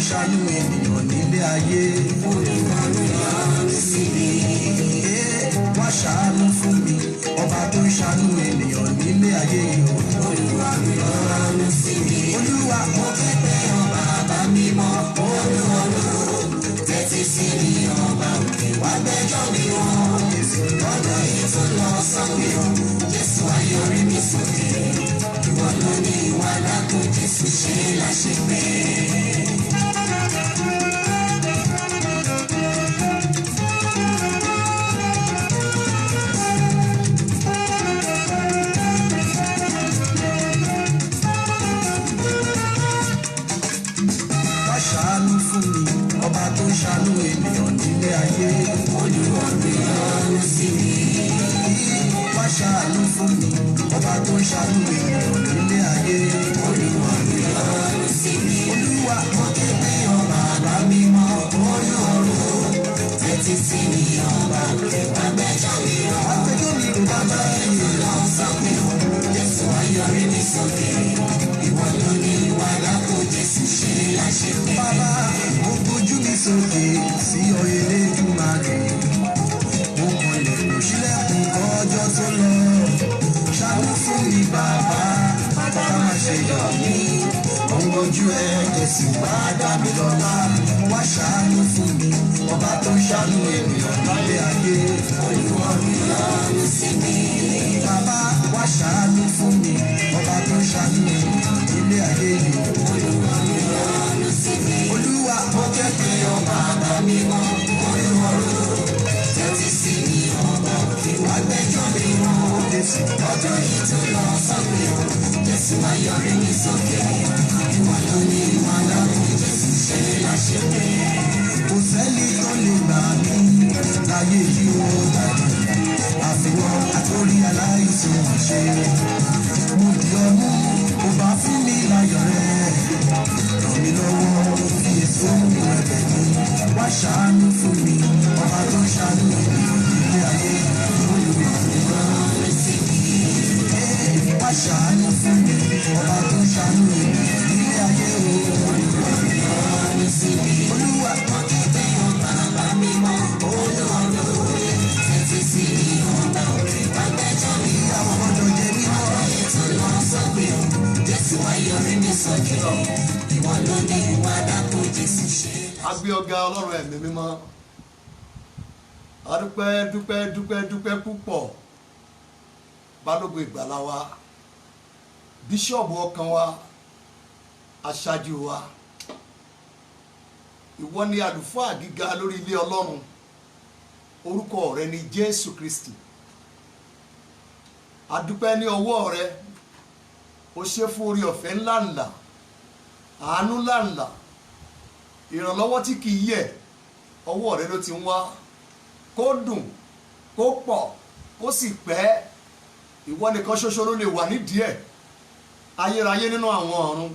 ṣàánú ènìyàn nílé ayé. Olúwarun yọ́nú sí mi. Wá ṣàánú fún mi, ọba tó ṣàánú ènìyàn nílé ayé yìí. Olúwarun yọ́nú sí mi. Olúwa mo kẹ́gbẹ́ ọba bàbá mímọ́. Olúwarun tẹ́tí sí mi ọba òkè. Wá gbẹ́jọ́ mi wọ́n. Ọjọ́ yìí tó lọ sọ́mi o. Jésù ayọ̀rí mi sókè. Ìwọ ló ní ìwà lágùn Jésù ṣe láṣepé. Ṣàánú ènìyàn nílé ayé. Olúwarun yọ́nú sí mi. Wá ṣàánú fún mi, ọba tó ń ṣàánú ènìyàn nílé ayé. Olúwarun yọ́nú sí mi. Olúwa mo kẹ́gbẹ́ ọba bàbá mímọ́. Olúwarun tẹ́tí sí mi ọba òkè. Wá gbẹ́jọ́ mi rọ̀. Wá gbẹ́jọ́ mi rọ̀ bàbá ètò lọ sọ́kè o. Jésù ayọ̀rí mi sókè. Ìwọ ló ní ìwà lágbo Jésù ṣe láṣepé. Bàbá mo gbójú mi sókè sí ọyẹ Elédùmarè. Mo kọlẹ̀ kò sílẹ̀kùn ọjọ́ tó lọ. Ṣàánú fún mi bàbá, bàbá má ṣe yọ̀ mí. Mo ń gbójú ẹ Jésù wá dá mi lọ́lá. Wá ṣàánú fún mi, ọba tó ń ṣàánú ènìyàn nílé ayé. Olúwarun yọ́nú sí mi. Bàbá wá ṣàánú fún mi, ọba tó ń ṣàánú ènìyàn nílé ayé yìí. Olúwarun yọ́nú sí mi. Olúwa mo kẹ́gbẹ́ ọba bàbá mímọ́. Olúwarun tẹ́tí sí mi ọba òkè. Wá gbẹ́jọ́ mi rọ̀. Ọjọ́ yìí tó lọ sọ́mi o. Jésù ayọ̀rí mi sókè. Ìwọ ló ní ìwà lágùn Jésù ṣe láṣepé. Kò sẹ́ni tó lè gbà mí láyé yìí ó dàbí. Àfihàn àtòrí aláìsàn ṣe. Mo di ọmú, kò bá fún mi láyọ̀ rẹ̀. Ràn mí lọ́wọ́ fi èso ẹ̀bẹ̀ mi. Wá ṣàánú fún mi, ọba tó ṣàánú ènìyàn nílé ayé. Olúwarun yọ́nú sí mi. Wá ṣàánú fún mi, ọba tó ṣàánú ènìyàn nílé ayé. Olúwarun yọ́nú sí mi. Olúwa mo kẹ́gbẹ́ ọba bàbá mímọ́. Olúwarun tẹ́tí sí mi ọba òkè. Wá gbẹ́jọ́ mi àwọn ọmọdé jẹ́ mímọ́. Ọ̀rọ̀ tó lọ sọ́gbé o. Jésù ayọ̀rí mi sókè. Ìwọ ló ní ìwà lágbo Jésù ṣe. A gbé ọ̀gá Ọlọ́run ẹ̀mí mímọ́. A dúpẹ́ dúpẹ́ dúpẹ́ dúpẹ́ púpọ̀. Balógun ìgbàlà wa, bíṣọ̀bù ọkàn wa, aṣáájú wa. Ìwọ ni àlùfáà gíga lórí ilé Ọlọ́run. Orúkọ rẹ ni Jésù Kristi. A dúpẹ́ ní ọwọ́ rẹ. O ṣe fún orí ọ̀fẹ́ ńláńlá, àánú ńláńlá, ìrànlọ́wọ́ tí kì í yẹ̀. Ọwọ́ rẹ ló ti ń wá. Kó dùn, kó pọ̀, kó sì pẹ́. Ìwọ nìkan ṣoṣo ló lè wà nídìí ẹ̀. Ayérayé nínú àwọn ọ̀run.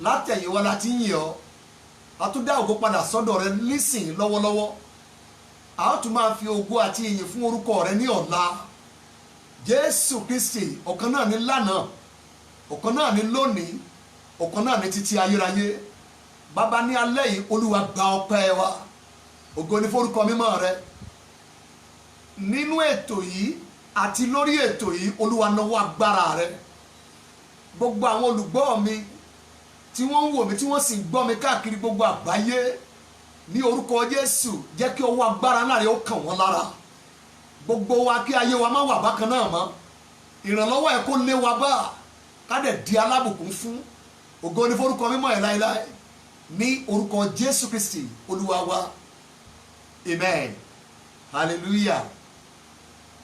Látẹ̀yìnwá la ti ń yìn ọ́. A tún dá ògo padà sọ́dọ̀ rẹ nísìnyí lọ́wọ́lọ́wọ́. A ó tún máa fi ògo àti ìyìn fún orúkọ rẹ ní ọ̀la. Jésù Kristi ọ̀kan náà ní lánàá, ọ̀kan náà ní lónìí, ọ̀kan náà ní títí ayérayé. Bàbá ní alẹ́ yìí Olúwa gba ọpẹ́ wa. Ògo ni forúkọ mímọ́ rẹ. Nínú ètò yìí àti lórí ètò yìí Olúwa nawọ́ agbára rẹ. Gbogbo àwọn olùgbọ́ mi tí wọ́n ń wò mí tí wọ́n sì ń gbọ́ mi káàkiri gbogbo àgbáyé, ní orúkọ Jésù jẹ́ kí ọwọ́ agbára náà rẹ ó kàn wọ́n lára. Gbogbo wa kí ayé wa má wà bákan náà mọ́. Ìrànlọ́wọ́ ẹ̀ kó lé wa bá, ká dẹ̀ di alábùkún fún. Ògo ni forúkọ mímọ́ ẹ̀ láéláé. Ní orúkọ Jésù Kristi Olúwa wa. Amen. Hallelujah.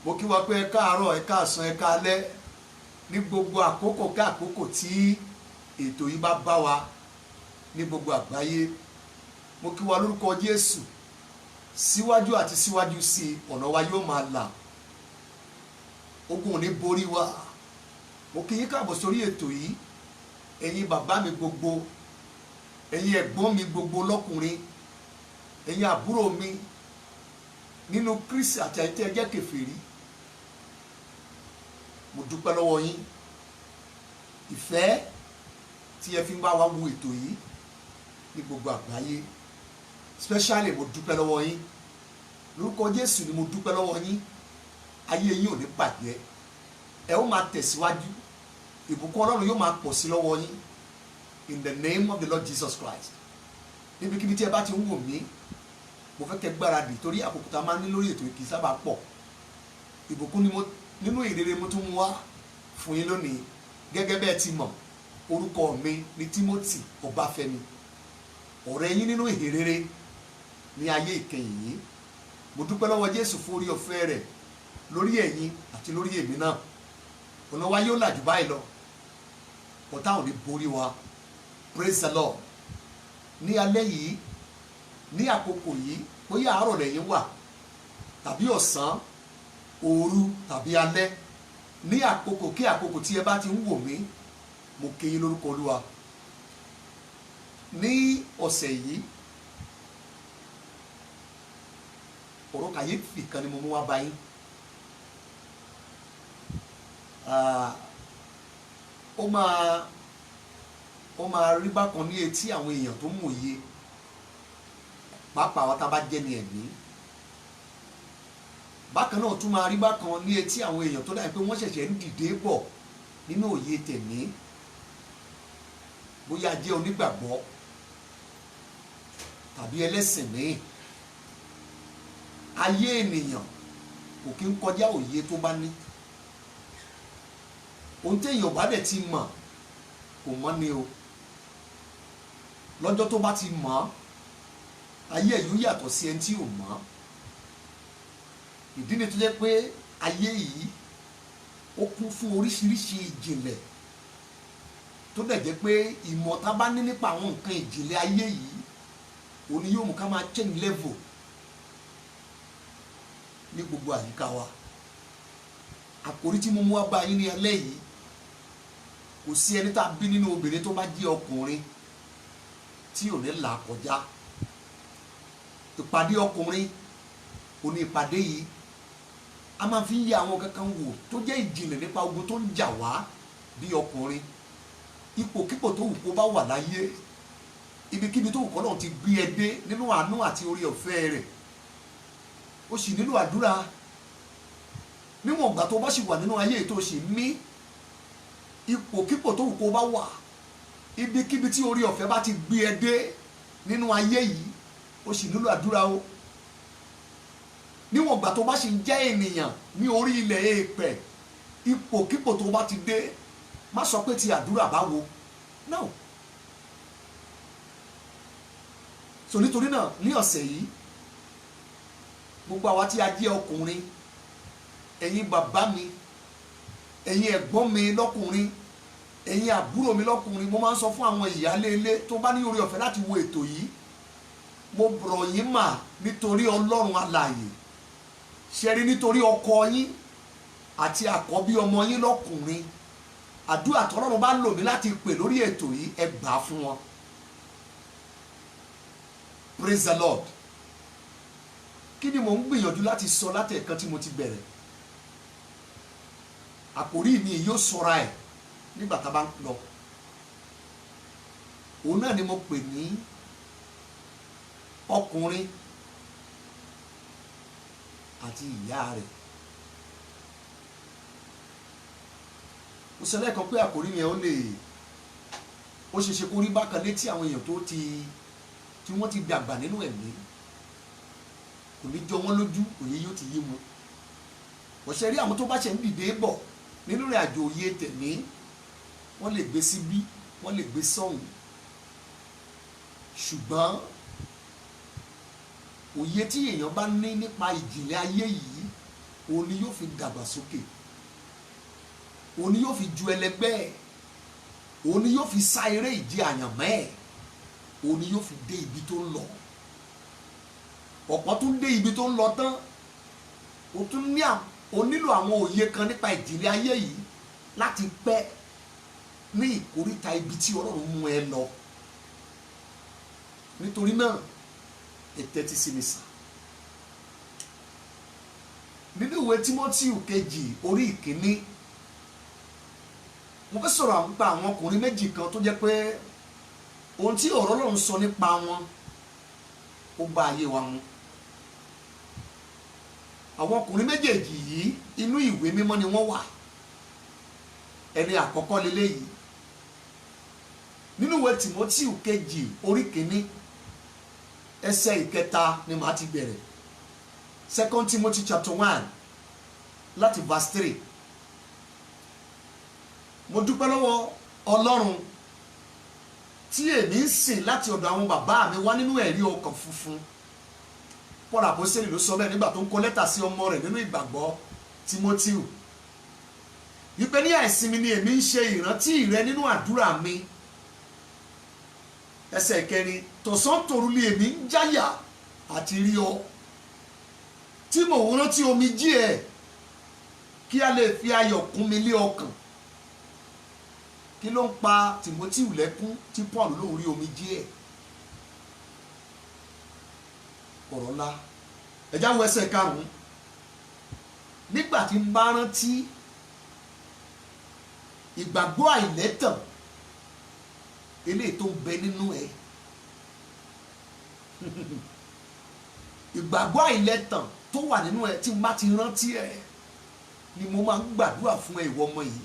Mo kí wa pé ẹ káàárọ̀, ẹ káàsán, ẹ káalẹ́ ní gbogbo àkókò ká àkókò tí ètò yìí bá bá wa ní gbogbo àgbáyé. Mo kí wa lórúkọ Jésù. Síwájú àti síwájú sí ọ̀nà wa yóò máa là. Ogun ò ní borí wa. Mo kí yín káàbọ̀ sórí ètò yìí. Ẹ̀yin bàbá mi gbogbo, ẹ̀yin ẹ̀gbọ́n mi gbogbo lọ́kùnrin, ẹ̀yin àbúrò mi nínú Kristi àti àìtẹ́ ẹjẹ́ kèfèrí. Mo dúpẹ́ lọ́wọ́ yín. Ìfẹ́ tí ẹ fi ń bá wa wo ètò yìí. ní gbogbo àgbáyé especially mo dúpẹ́ lọ́wọ́ yín lórúkọ Jésù ni mo dúpẹ́ lọ́wọ́ yín ayé yín ò ní bàjẹ́ ẹ ó máa tẹ̀síwájú ìbùkún Ọlọ́run yóò máa pọ̀ sí lọ́wọ́ yín in the name of the Lord Jesus Christ níbikíbi tí ẹ bá ti ń wò mí mo fẹ́ kẹ́ gbáradì torí àkókò tá a máa ní lórí ètò kì í sábà pọ̀ ìbùkún ni mo nínú ìrere mo tún mú wá fún yín lónìí gẹ́gẹ́ bẹ́ẹ̀ ti mọ̀ orúkọ mi ni Timothy Ọbáfẹ́mi ọ̀rẹ́ yín nínú ìhìnrere ní ayé ìkẹyìn yìí mo dúpẹ́ lọ́wọ́ Jésù fún orí ọ̀fẹ́ rẹ̀ lórí ẹ̀yin àti lórí èmi náà ọ̀nà wa yóò làjù báyìí lọ ọ̀tá ò ní borí wa praise the Lord ní alẹ́ yìí ní àkókò yìí bóyá àárọ̀ lẹ́yìn wà tàbí ọ̀sán òru tàbí alẹ́ ní àkókò kí àkókò tí ẹ bá ti ń wò mí mo kí yín lórúkọ Olúwa ní ọ̀sẹ̀ yìí ọ̀rọ̀ kàyéfì kan ni mo mú wá bá yín ó máa rí bákan ní etí àwọn èèyàn tó mòye pàápàá wa tá a bá jẹ́ ní ẹ̀mí bákan náà tún máa rí bákan ní etí àwọn èèyàn tó dà pé wọ́n ṣẹ̀ṣẹ̀ ń dìde bọ̀ nínú òye tẹ̀mí bóyá jẹ́ onígbàgbọ́ tàbí ẹlẹ́sìn míì ayé ènìyàn kò kí ń kọjá òye tó bá ní ohun téèyàn bá dẹ̀ ti mọ̀ kò mọ̀ ni o lọ́jọ́ tó bá ti mọ̀ ayé ẹ̀ yóò yàtọ̀ sí ẹni tí ò mọ̀ ìdí ni tó jẹ́ pé ayé yìí ó kún fún oríṣiríṣi ìjìnlẹ̀ tó dẹ̀ jẹ́ pé ìmọ̀ tá a bá ní nípa àwọn nǹkan ìjìnlẹ̀ ayé yìí òní yóò mú ká máa change level ní gbogbo àyíká wa àkòrí tí mo mú wá bá yín ní alẹ́ yìí kò sí ẹni tá a bí nínú obìnrin tó bá jẹ́ ọkùnrin tí ò ní là kọjá ìpàdé ọkùnrin òní ìpàdé yìí a máa fi ń yẹ àwọn kankan wò tó jẹ́ ìjìnlẹ̀ nípa ogun tó ń jà wá bí ọkùnrin ipòkípò tó wù kó bá wà láyé ibikíbi tó wù kọ́ náà ti gbé ẹ dé nínú àánú àti orí ọ̀fẹ́ rẹ̀ ó sì nílò àdúrà níwọ̀n ìgbà tó bá sì wà nínú ayé tó sì mí ipòkípò tó wù kó bá wà ibikíbi tí orí ọ̀fẹ́ bá ti gbé ẹ dé nínú ayé yìí ó sì nílò àdúrà o níwọ̀n ìgbà tó bá sì ń jẹ́ ènìyàn ní orí ilẹ̀ èèpẹ̀ ipòkípò tó bá ti dé má sọ pé ti àdúrà báwo no so nítorí náà ní ọ̀sẹ̀ yìí gbogbo àwa tí a jẹ́ ọkùnrin ẹ̀yin bàbá mi ẹ̀yin ẹ̀gbọ́n mi lọ́kùnrin ẹ̀yin àbúrò mi lọ́kùnrin mo máa ń sọ fún àwọn ìyálé ilé tó bá ní orí ọ̀fẹ́ láti wo ètò yìí mo bọ̀ yín mà nítorí Ọlọ́run alààyè ṣe rí nítorí ọkọ yín àti àkọ́bí ọmọ yín lọ́kùnrin àdúrà tọ́lọ́run bá lò mí láti pè lórí ètò yìí ẹ gbà á fún wọn praise the Lord kí ni mò ń gbìyànjú láti sọ láti ẹ̀kan tí mo ti bẹ̀rẹ̀ àkòrí mi yóò sọra ẹ̀ nígbà tá a bá ń lọ òun náà ni mo pè ní ọkùnrin àti ìyá rẹ̀ ó ṣẹlẹ̀ kan pé àkòrí yẹn ó ṣe ṣe kó rí bákan létí àwọn èèyàn tí wọ́n ti dàgbà nínú ẹ̀mí kò ní jọ wọ́n lójú òye yóò ti yé wọn ọ̀sẹ̀ rí àwọn tó bá ṣe ń dìde bọ̀ nínú ìrìn àjò òye tẹ̀mí wọ́n lè gbé síbí wọ́n lè gbé sọ́hùn ṣùgbọ́n òye tí èèyàn bá ní nípa ìjìnlẹ̀ ayé yìí òun ni yóò fi dàgbà sókè òun ni yóò fi ju ẹlẹgbẹ́ ẹ̀ òun ni yóò fi sá eré ìje àyànmọ́ ẹ̀ òun ni yóò fi dé ibi tó ń lọ ọ̀pọ̀ tún dé ibi tó ń lọ tán ó nílò àwọn òye kan nípa ìjìnlẹ̀ ayé yìí láti pẹ́ ní ìkóríta ibi tí Ọlọ́run mú ẹ lọ nítorí náà ẹ tẹ́tí sí mi sà nínú ìwé Tímótíù kejì orí ìkíní mo fẹ́ sọ̀rọ̀ nípa àwọn ọkùnrin méjì kan tó jẹ́ pé ohun tí ọ̀rọ̀ Ọlọ́run sọ nípa wọn ó bá ayé wa mu. àwọn ọkùnrin méjèèjì yìí inú ìwé mímọ́ ni wọ́n wà. ẹni àkọ́kọ́ leléyìí nínú ìwé Tímótì kejì orí kìíní ẹsẹ̀ ìkẹta ni màá ti bẹ̀rẹ̀. 2 Timothy chapter 1 láti verse 3. mo dúpẹ́ lọ́wọ́ Ọlọ́run tí èmi ń sìn láti ọ̀dọ̀ àwọn bàbá mi wá nínú ẹ̀rí ọkàn funfun. Paul àpọ́sítélì ló sọ bẹ́ẹ̀ nígbà tó ń kọ lẹ́tà sí ọmọ rẹ̀ nínú ìgbàgbọ́ Tímótì wípé ní àìsinmi ni èmi ń ṣe ìrántí rẹ nínú àdúrà mi. ẹsẹ̀ ìkẹrin tọ̀sán tòru ni èmi ń jáyà àti rí ọ tí mò ń rántí omijé ẹ kí a lè fi ayọ̀ kún mi lé ọkàn. kí ló ń pa Tímótì lẹ́kún tí Paul lóun rí omijé ẹ? ọ̀rọ̀ ńlá. ẹ̀já wo ẹsẹ̀ karùn-ún. nígbà tí ń bá rántí ìgbàgbọ́ àìlẹ́tàn eléyìí tó ń bẹ nínú ẹ ìgbàgbọ́ àìlẹ́tàn tó wà nínú ẹ tí n bá ti rántí ẹ ni mo máa ń gbàdúrà fún ẹ ìwọ ọmọ yìí.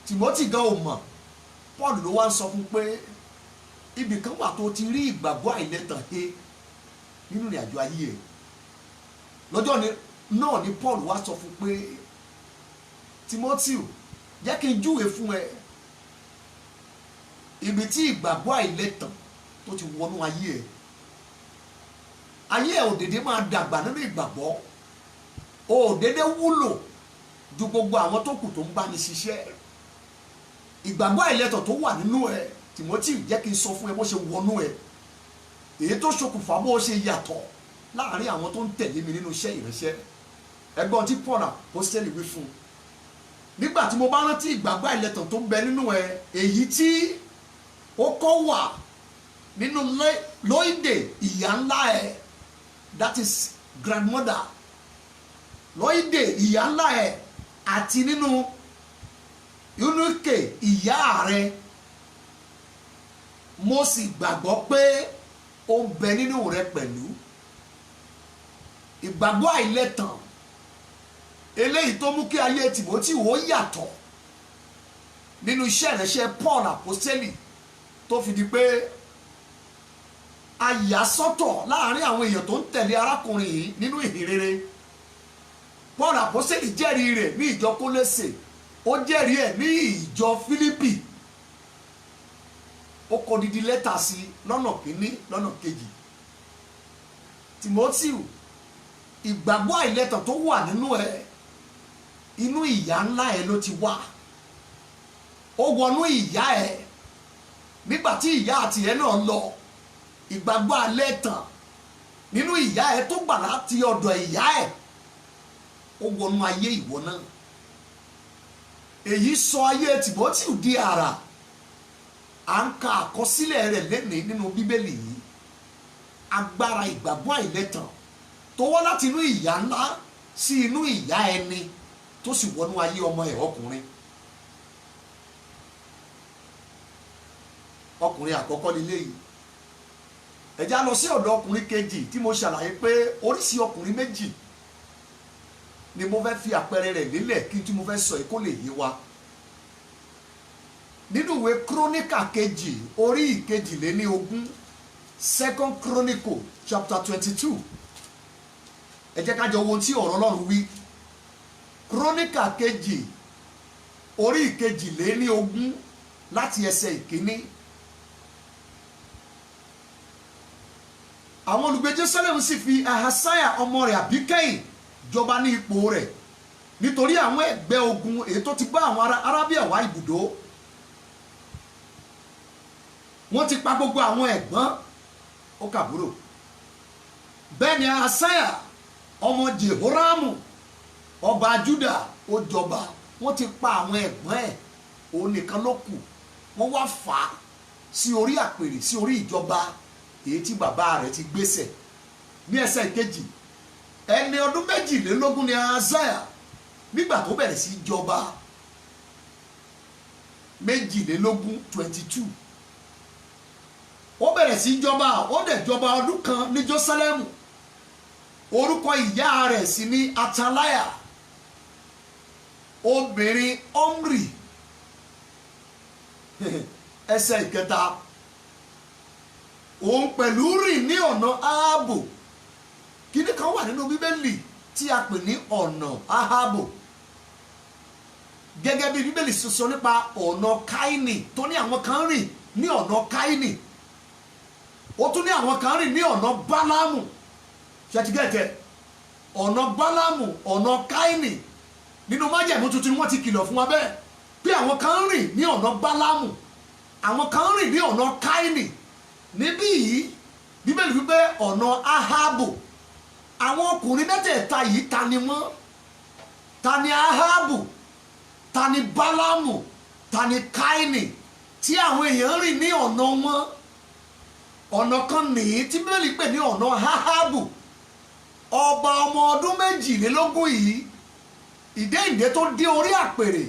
Tímótì gan ò mọ̀, Paul ló wá ń sọ fún pé ibì kan wà tó ti rí ìgbàgbọ́ àìlẹ́tàn he nínú ìrìn àjò ayé ẹ. lọ́jọ́ náà ni Paul wá sọ fún pé Tímótì jẹ́ kí n júwe fún ẹ ibi tí ìgbàgbọ́ àìlẹ́tàn tó ti wọnú ayé ẹ. ayé ẹ ò dédé máa dàgbà nínú ìgbàgbọ́, ò dédé wúlò ju gbogbo àwọn tó kù tó ń bá ní ṣiṣẹ́. ìgbàgbọ́ àìlẹ́tàn tó wà nínú ẹ Tímótì jẹ́ kí n sọ fún ẹ bó ṣe wọnú ẹ, èyí tó ṣokùnfà bó ṣe yàtọ̀ láàrin àwọn tó ń tẹ̀lé mi nínú iṣẹ́ ìránṣẹ́. ẹgbọ́n tí Paul àpọ́sítélì wí fún un nígbà tí mo bá rántí ìgbàgbọ́ àìlẹ́tàn tó ń bẹ nínú ẹ, èyí tí ó kọ́ wà nínú Lóídè ìyá ńlá ẹ, that is grandmother Lóídè ìyá ńlá ẹ, àti nínú Yúníkè ìyá rẹ, mo sì gbàgbọ́ pé ó ń bẹ nínú rẹ pẹ̀lú. ìgbàgbọ́ àìlẹ́tàn eléyìí tó mú kí ayé Tímótì ó yàtọ̀ nínú iṣẹ́ ìránṣẹ́ Paul àpọ́sítélì tó fi di pé a yà sọ́tọ̀ láàrin àwọn èèyàn tó ń tẹ̀lé arákùnrin yìí nínú ìhìnrere. Paul àpọ́sítélì jẹ́rìí rẹ̀ ní ìjọ Kólósè, ó jẹ́rìí ẹ̀ ní ìjọ Fílípì, ó kọ dídí lẹ́tà sí lọ́nà kìíní lọ́nà kejì. Tímótì ìgbàgbọ́ àìlẹ́tàn tó wà nínú ẹ, inú ìyá ńlá ẹ ló ti wá. ó wọnú ìyá ẹ nígbà tí ìyá àti ẹ náà lọ. ìgbàgbọ́ àìlẹ́tàn nínú ìyá ẹ tó gbà láti ọ̀dọ̀ ìyá ẹ, ó wọnú ayé ìwọ náà. èyí sọ ayé Tímótì di àrà. à ń ka àkọsílẹ̀ rẹ̀ lẹ́nìí nínú Bíbélì yìí. agbára ìgbàgbọ́ àìlẹ́tàn tó wá láti inú ìyá ńlá sí inú ìyá ẹni tó sì wọnú ayé ọmọ ẹ̀ ọkùnrin. ọkùnrin àkọ́kọ́ nílé yìí. ẹ já lọ sí ọ̀dọ̀ ọkùnrin kejì tí mo ṣàlàyé pé oríṣi ọkùnrin méjì ni mo fẹ́ fi àpẹẹrẹ rẹ̀ lélẹ̀ kí n tí mo fẹ́ sọ yìí kó lè yé wa. nínú ìwé Kíróníkà kejì orí ìkejìléníogún 2 Chronicle chapter 22. ẹ jẹ́ ká jọ wo ohun tí ọ̀rọ̀ Ọlọ́run wí. Kíróníkà kejì orí ìkejìléníogún láti ẹsẹ̀ ìkíní. àwọn olùgbé Jerusalem sì fi Ahasiah ọmọ rẹ̀ Àbíkẹ́yìn jọba ní ipò rẹ̀ nítorí àwọn ẹgbẹ́ ogun èyí tó ti bá àwọn Arábíà wá ibùdó. wọ́n ti pa gbogbo àwọn ẹ̀gbọ́n ó kàbúrò. bẹ́ẹ̀ ni Ahasiah ọmọ Jehoramu ọba Júdà ó jọba. wọ́n ti pa àwọn ẹ̀gbọ́n ẹ̀, òun nìkan ló kù. wọ́n wá fà á sí orí àpèrè, sí orí ìjọba èyí tí bàbá rẹ̀ ti gbéṣẹ̀. ní ẹsẹ̀ ìkejì, ẹni ọdún 22 ni Ahasiah nígbà tó bẹ̀rẹ̀ sí jọba. 22 ó bẹ̀rẹ̀ sí jọba, ó dẹ̀ jọba ọdún kan ní Jerúsálẹ́mù. Orúkọ ìyá rẹ̀ sì ni Ataliah, obìnrin Omri. Ẹsẹ̀ ìkẹta, òun pẹ̀lú rìn ní ọ̀nà Áhábù. Kíní kan wà nínú Bíbélì tí a pè ní ọ̀nà Áhábù, gẹ́gẹ́ bí Bíbélì sọ nípa ọ̀nà Káínì tó ní àwọn kan rìn ní ọ̀nà Káínì, ó tún ní àwọn kan rìn ní ọ̀nà Bálámù. Ṣètìgẹ́tẹ̀ ọ̀nà Bálámù, ọ̀nà Káínì, nínú májẹ̀mú tuntun ni wọ́n ti kìlọ̀ fún wa bẹ́ẹ̀ pé àwọn kan rìn ní ọ̀nà Bálámù, àwọn kan rìn ní ọ̀nà Káínì. Níbí yìí Bíbélì wípé ọ̀nà Áhábù. Àwọn ọkùnrin mẹ́tẹ̀ẹ̀ta yìí ta ni wọ́n? Ta ni Áhábù? Ta ni Bálámù? Ta ni Káínì tí àwọn èèyàn rìn ní ọ̀nà wọn? Ọ̀nà kan nìyí tí Bíbélì pè ní ọ̀nà Áhábù. Ọba ọmọ ọdún 22 yìí, ìdéǹdé tó dé orí àpèrè,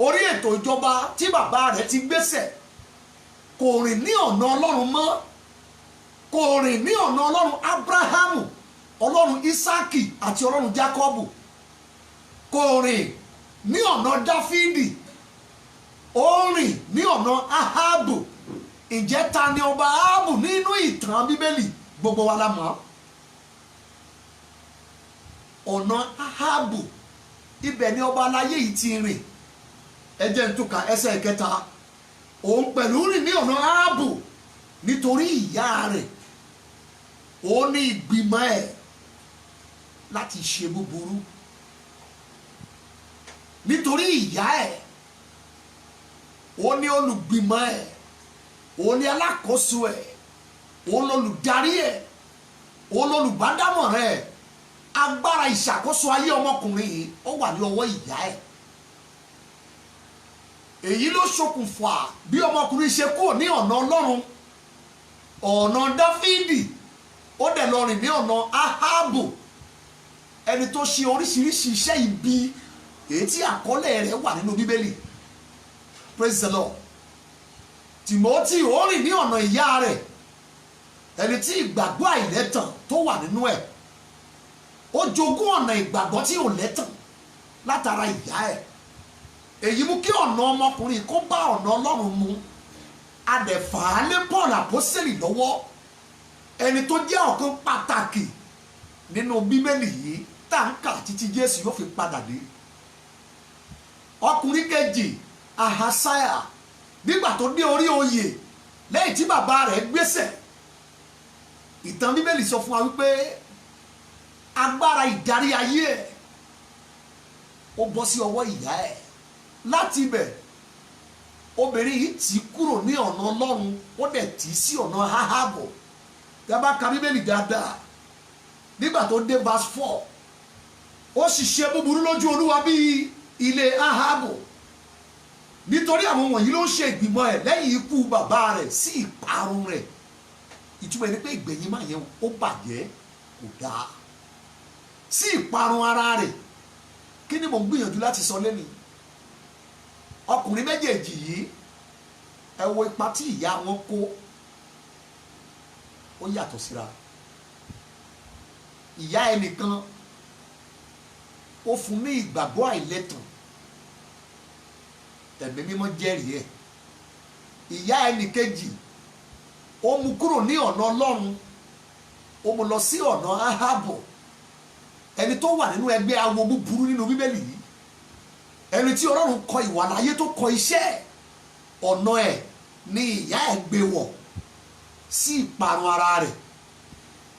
orí ètò ìjọba tí bàbá rẹ̀ ti gbéṣẹ̀, kò rìn ní ọ̀nà Ọlọ́run mọ́, kò rìn ní ọ̀nà Ọlọ́run Ábúráhámù, Ọlọ́run Ísákì àti Ọlọ́run Jákọ́bù, kò rìn ní ọ̀nà Dáfídì, ó rìn ní ọ̀nà Áhábù. Ǹjẹ́ ta ni ọba Áhábù nínú ìtàn Bíbélì? Gbogbo wa la mọ̀. Ọ̀nà Áhábù, ibẹ̀ ni ọba aláyé yìí ti rìn. Ẹ jẹ́ n túká ẹsẹ̀ ìkẹta, òun pẹ̀lú rìn ní ọ̀nà Áhábù nítorí ìyá rẹ̀, ó ní ìgbìmọ̀ ẹ̀ láti ṣe búburú. Nítorí ìyá ẹ̀, ó ní olùgbìmọ̀ ẹ̀, ó ní alákòóso ẹ̀, ó lolùdarí ẹ̀, ó lolùbádámọ̀ràn ẹ̀. Agbára ìṣàkóso ayé ọmọkùnrin yìí ó wà ní ọwọ́ ìyá ẹ̀. Èyí ló ṣokùnfà bí ọmọkùnrin ṣe kúrò ní ọ̀nà Ọlọ́run, ọ̀nà Dáfídì, ó dẹ̀ lọ rìn ní ọ̀nà Áhábù, ẹni tó ṣe oríṣiríṣi iṣẹ́ ibi èyí tí àkọlé rẹ̀ wà nínú Bíbélì. Praise the Lord. Timothy ó rìn ní ọ̀nà ìyá rẹ̀, ẹni tí ìgbàgbọ́ àìlẹ́tàn tó wà nínú ẹ̀. Ó jogún ọ̀nà ìgbàgbọ́ tí ò lẹ́tàn látara ìyá ẹ̀. Èyí mú kí ọ̀nà ọmọkùnrin kó bá ọ̀nà Ọlọ́run mu. Adẹ̀fà á lé Paul àpọ́sítélì lọ́wọ́, ẹni tó jẹ́ ọ̀kan pàtàkì nínú Bíbélì yìí tá ń kà títí Jésù yóò fi padà dé. Ọkùnrin kejì, Ahasiah, nígbà tó dé orí oyè lẹ́yìn tí bàbá rẹ̀ gbéṣẹ̀, ìtàn Bíbélì sọ fún wa wípé agbára ìdarí ayé ẹ̀ ó bọ́ sí ọwọ́ ìyá ẹ̀. Láti ibẹ̀ obìnrin yìí tì kúrò ní ọ̀nà Ọlọ́run, ó dẹ̀ tì sí ọ̀nà Áhábù. Tí a bá ka Bíbélì dáadáa, nígbà tó dé verse 4, ó sì ṣe búburú lójú Olúwa bí ilé Áhábù. Nítorí àwọn wọ̀nyí ló ń ṣe ìgbìmọ̀ ẹ̀ lẹ́yìn ikú bàbá rẹ̀ sí ìparun rẹ̀. Ìtumọ̀ ẹni pé ìgbẹ̀yìn máa yẹn ó bàjẹ́, kò dáa, sí ìparun ara rẹ̀. Kí ni mo ń gbìyànjú láti sọ lẹ́nu? Ọkùnrin méjèèjì yìí, ẹ wo ipa tí ìyá wọn kó, ó yàtọ̀ síra. Ìyá ẹnìkan ó fún ní ìgbàgbọ́ àìlẹ́tàn, Ẹ̀mí Mímọ́ jẹ́rìí ẹ̀. Ìyá ẹnìkejì ó mú kúrò ní ọ̀nà Ọlọ́run, ó mú lọ sí ọ̀nà Áhábù, ẹni tó wà nínú ẹgbẹ́ awo búburú nínú Bíbélì yìí, ẹni tí Ọlọ́run kọ ìwà láyé tó kọ iṣẹ́. Ọ̀nà ẹ̀ ni ìyá ẹ̀ gbé wọ̀ sí ìparun ara rẹ̀,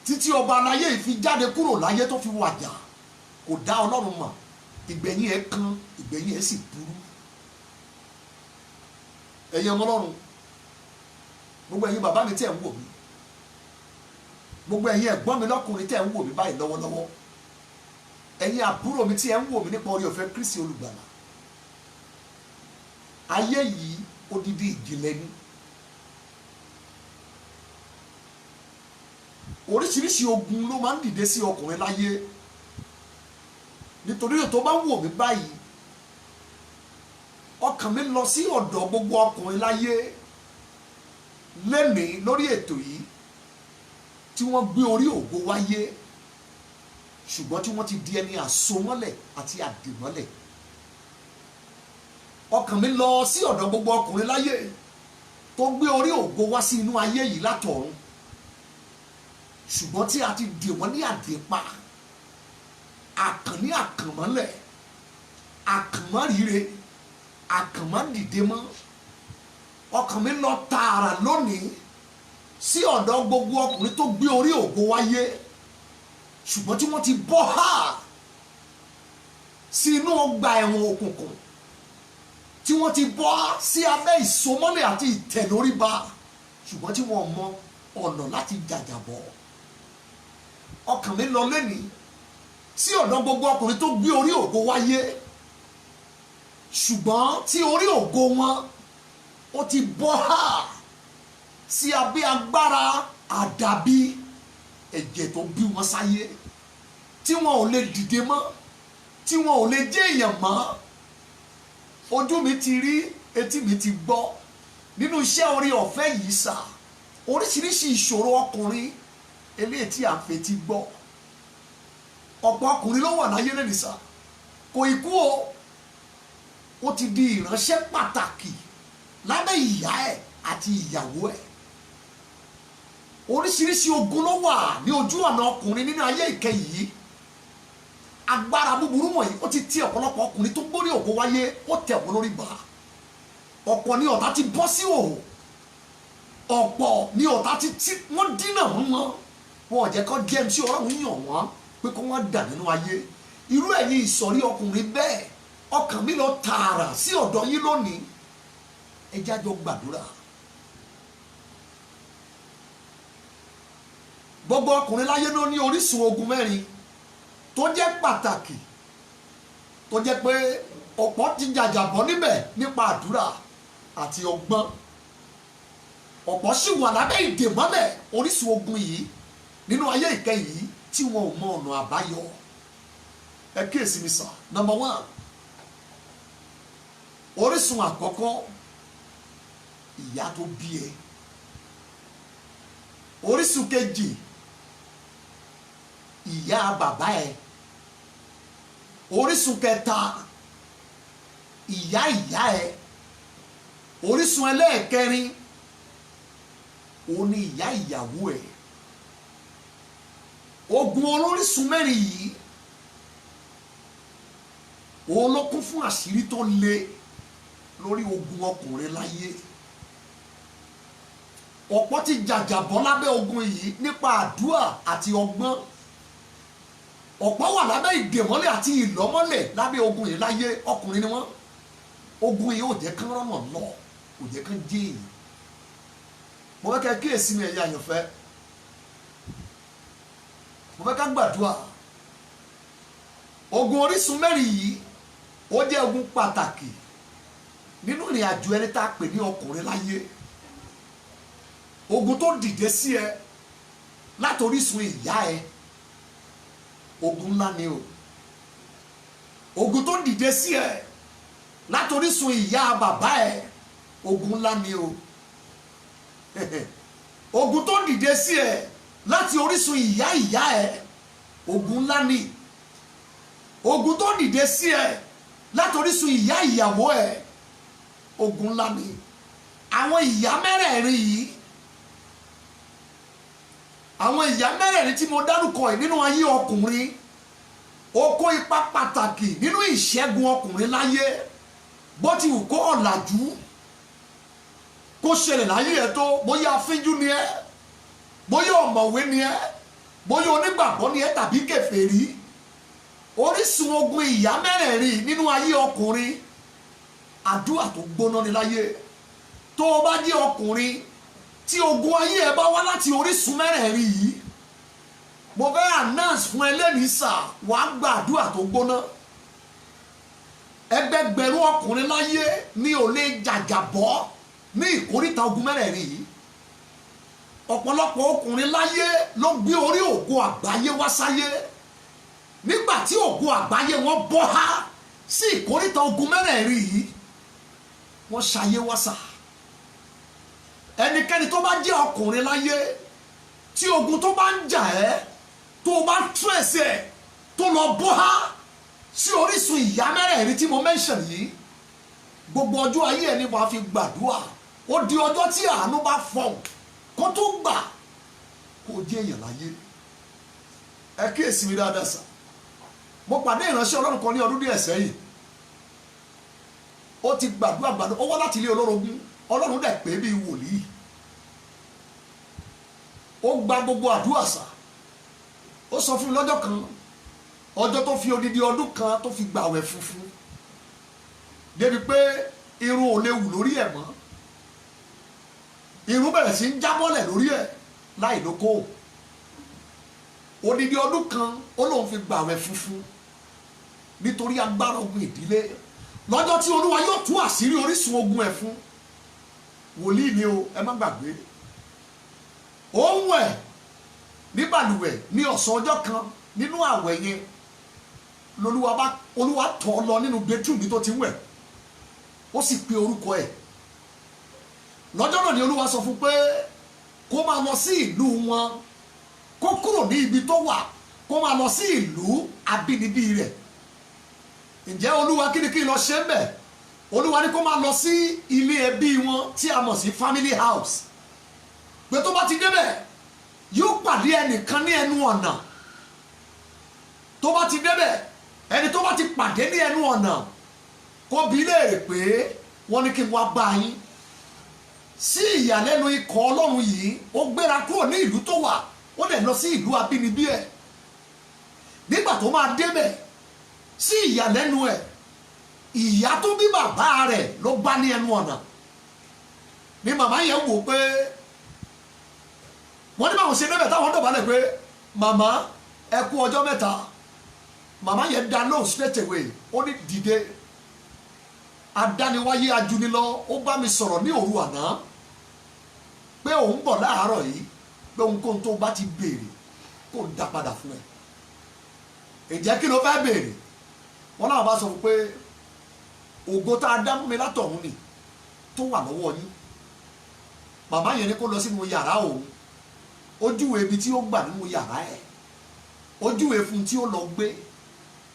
títí ọba aláyé yìí fi jáde kúrò láyé tó fi wàjà. Kò dá Ọlọ́run mọ̀, ìgbẹ̀yìn ẹ̀ kan, ìgbẹ̀yìn ẹ̀ sì burú. Ẹ̀yin ọmọ Ọlọ́run, gbogbo ẹ̀yin bàbá mi tẹ́ ń wò mí, gbogbo ẹ̀yin ẹ̀gbọ́n mi lọ́kùnrin tẹ́ ń wò mí báyìí lọ́wọ́lọ́wọ́, ẹ̀yin àbúrò mi tí ẹ ń wò mí nípa orí ọ̀fẹ́ Kristi olùgbàlà, ayé yìí odidi ìjìnlẹ̀ ni. Oríṣiríṣi ogun ló máa ń dìde sí ọkùnrin láyé. Nítorí tó bá ń wò mí báyìí, ọkàn mi lọ sí ọ̀dọ̀ gbogbo ọkùnrin láyé. lénìí lórí ètò yìí tí wọ́n gbé orí ògo wáyé ṣùgbọ́n tí wọ́n ti di ẹni àsomọ́lẹ̀ àti àdìmọ́lẹ̀. ọkàn mi lọ sí ọ̀dọ̀ gbogbo ọkùnrin láyé tó gbé orí ògo wá sí inú ayé yìí látọ̀run ṣùgbọ́n tí a ti dè wọ́n ní àdìpa, àkàn ní àkànmọ́lẹ̀, àkànmọ́rire, àkànmọ́dìde mọ́. ọkàn mi lọ tààrà lónìí sí ọ̀dọ̀ gbogbo ọkùnrin tó gbé orí ògo wáyé ṣùgbọ́n tí wọ́n ti bọ́ hà sí inú ọgbà ẹ̀wọ̀n òkùnkùn, tí wọ́n ti bọ́ sí abẹ́ ìsomọ́lẹ̀ àti ìtẹ̀lóríba ṣùgbọ́n tí wọ́n mọ ọ̀nà láti jàjàbọ́. ọkàn mi lọ lẹ́nìí sí ọ̀dọ̀ gbogbo ọkùnrin tó gbé orí ògo wáyé ṣùgbọ́n tí orí ògo wọn ó ti bọ́ hà sí abẹ́ agbára àdàbí ẹ̀jẹ̀ tó bí wọn sáyé, tí wọn ò lè dìde mọ́, tí wọn ò lè jẹ́ èèyàn mọ́. ojú mi ti rí, etí mi ti gbọ́ nínú iṣẹ́ orí ọ̀fẹ́ yìí sà, oríṣiríṣi ìṣòro ọkùnrin eléyìí tí a ń fetí gbọ́. ọ̀pọ̀ ọkùnrin ló wà láyé lẹ́nìí sà, kò ì kú o, ó ti di ìránṣẹ́ pàtàkì lábẹ́ ìyá ẹ̀ àti ìyàwó ẹ̀. oríṣiríṣi ogun ló wà ní ojú ọ̀nà ọkùnrin nínú ayé ìkẹyìn yìí. agbára búburú wọ̀nyí ó ti ti ọ̀pọ̀lọpọ̀ ọkùnrin tó gbórí ògo wáyé, ó tẹ̀ wọ́n lórí bá. ọ̀pọ̀ ni ọ̀tá ti bọ́ sí òhò, ọ̀pọ̀ ni ọ̀tá ti tí wọ́n dínà wọ́n wọn ò jẹ́ kó jẹ́ tí Ọlọ́run yàn wọ́n pé kó wọ́n dà nínú ayé. irú ẹ̀yin ìsọ̀rí ọkùnrin bẹ́ẹ̀, ọkàn mi lọ tààrà sí ọ̀dọ̀ yín lónìí. ẹ jẹ́ a jọ gbàdúrà. gbogbo ọkùnrin láyé ló ní orísun ogun mẹ́rin tó jẹ́ pàtàkì, tó jẹ́ pé ọ̀pọ̀ ti jàjàbọ́ níbẹ̀ nípa àdúrà àti ọgbọ́n. ọ̀pọ̀ sì wà lábẹ́ ìdèmọ́lẹ̀ orísun ogun yìí nínú ayé ìkẹyìn yìí tí wọn ò mọ ọ̀nà àbáyọ. ẹ kíyèsí mi sà. number 1, orísun àkọ́kọ́, ìyá tó bí ẹ. orísun kejì, ìyá bàbá ẹ. orísun kẹta, ìyá ìyá ẹ. orísun ẹlẹ́ẹ̀kẹrin, òun ni ìyá ìyàwó ẹ. ogun olórísun mẹ́rin yìí òun ló kún fún àṣírí tó le lórí ogun ọkùnrin láyé. ọ̀pọ̀ ti jàjàbọ́ lábẹ́ ogun yìí nípa àdúrà àti ọgbọ́n. ọ̀pọ̀ wà lábẹ́ ìdèmọ́lẹ̀ àti ìlọ́mọ́lẹ̀ lábẹ́ ogun yìí láyé, ọkùnrin ni wọ́n. ogun yìí ò jẹ́ kán rọ́nà lọ, ò jẹ́ kán jẹ́ èyí. mo fẹ́ kẹ́ kíyèsí mi ẹ̀yà àyànfẹ́, mo fẹ́ ká gbàdúrà. ogun orísun mẹ́rin yìí ó jẹ́ ogun pàtàkì nínú ìrìn àjò ẹni tá a pè ní ọkùnrin láyé. ogun tó dìde sí ẹ láti orísun ìyá ẹ, ogun ńlá ni o. ogun tó dìde sí ẹ láti orísun ìyá bàbá ẹ, ogun ńlá ni o. ogun tó dìde sí ẹ láti orísun ìyá ìyá ẹ, ogun ńlá ni. ogun tó dìde sí ẹ láti orísun ìyá ìyàwó ẹ, ogun ńlá ni. àwọn ìyá mẹ́rẹ̀ẹ̀rin yìí, àwọn ìyá mẹ́rẹ̀ẹ̀rin tí mo dárúkọ yìí nínú ayé ọkùnrin, ó kó ipa pàtàkì nínú ìṣẹ́gun ọkùnrin láyé. bó ti wù kó ọ̀làjú kó ṣẹlẹ̀ láyé ẹ tó, bóyá afínjú ni ẹ, bóyá ọ̀mọ̀wé ni ẹ, bóyá onígbàgbọ́ ni ẹ tàbí kèfèrí, orísun ogun ìyá mẹ́rẹ̀ẹ̀rin nínú ayé ọkùnrin, àdúrà tó gbóná ni láyé. tó o bá jẹ́ ọkùnrin tí ogun ayé ẹ bá wá láti orísun mẹ́rẹ̀ẹ̀rin yìí, mo fẹ́ announce fún ẹlẹ́nìí sà, wàá gba àdúrà tó gbóná. ẹgbẹgbẹ̀rún ọkùnrin láyé ni ò lè jàjàbọ́ ní ìkóríta ogun mẹ́rẹ̀ẹ̀rin yìí. ọ̀pọ̀lọpọ̀ ọkùnrin láyé ló gbé orí ògo àgbáyé wá sáyé, nígbà tí ògo àgbáyé wọn bọ́ há sí ìkóríta ogun mẹ́rẹ̀ẹ̀rin yìí, wọ́n ṣayé wá sà. ẹnikẹ́ni tó bá jẹ́ ọkùnrin láyé tí ogun tó bá ń jà ẹ́ tó bá tírẹ̀sì ẹ̀ tó lọ bọ́ há sí orísun ìyá mẹ́rẹ̀ẹ̀rin tí mo mention yìí, gbogbo ọjọ́ ayé ẹni wàá fi gbàdúrà, ó di ọjọ́ tí àánú bá fọ̀n kó tó gbà kó jẹ́ èèyàn láyé. ẹ kíyèsí mi dáadáa sà, mo pàdé ìránṣẹ́ Ọlọ́run kan ní ọdún díẹ̀ sẹ́yìn, ó ti gbàdúrà ó wá láti ilé olórogún, Ọlọ́run dẹ̀ pé bíi wòlíì, ó gba gbogbo àdúrà sà. ó sọ fún mi lọ́jọ́ kan, ọjọ́ tó fi odidi ọdún kan tó fi gbàwẹ̀ funfun débi pé irun ò lè wù lórí ẹ̀ mọ́, irun bẹ̀rẹ̀ sí ń jábọ́lẹ̀ lórí ẹ̀ láì lóko. odidi ọdún kan ó lóun fi gbàwẹ̀ funfun nítorí agbára ogun ìdílé. lọ́jọ́ tí Olúwa yóò tú àṣírí orísun ogun ẹ̀ fún, wòlíì ni o, ẹ má gbàgbé, ó ń wẹ̀ ní balùwẹ̀ ní ọ̀sán ọjọ́ kan nínú àwẹ̀ yẹn Olúwa tọ̀ ọ́ lọ nínú bedroom tó ti ń wẹ̀, ó sì pe orúkọ ẹ̀. lọ́jọ́ náà ni Olúwa sọ fún pé kó máa lọ sí ìlú wọn, kó kúrò ní ibi tó wà, kó máa lọ sí ìlú abínibí rẹ̀. ǹjẹ́ Olúwa kí ni kí n lọ ṣe ń bẹ̀? Olúwa ní kó máa lọ sí ilé ẹbí wọn tí a mọ̀ sí family house, pé tó bá ti débẹ̀ yóò pàdé ẹnìkan ní ẹnu ọ̀nà. tó bá ti débẹ̀, ẹni tó bá ti pàdé ní ẹnu ọ̀nà kó bi léèrè pé wọ́n ní kí n wá bá yín. sí ìyàlẹ́nu ikọ̀ Ọlọ́run yìí, ó gbéra kúrò ní ìlú tó wà, ó dẹ̀ lọ sí ìlú abínibí ẹ̀. nígbà tó máa débẹ̀, sí ìyàlẹ́nu ẹ̀, ìyá tó bí bàbá rẹ̀ ló bá ní ẹnu ọ̀nà. ni màmá yẹn wò pé wọ́n ní báwọn ṣe débẹ̀ táwọn dọ̀bálẹ̀ pé màmá ẹ kú ọjọ́ mẹ́ta. màmá yẹn dá lóhùn straight away, ó ní dìde, adániwáyé ajúnilọ, ó bá mi sọ̀rọ̀ ní òru àná pé òun bọ̀ láàárọ̀ yìí, pé ohunkóhun tó bá ti béèrè kó dá padà fún ẹ. ǹjẹ́ kí ló fẹ́ béèrè? wọ́n náà bá sọ fún pé ògo tá a dá mú mi látọ̀run ni tó wà lọ́wọ́ yín. màmá yẹn ní kó lọ sínú yàrá òun, ó júwe ibi tí ó gbà nínú yàrá ẹ̀, ó júwe fún tí ó lọ gbé,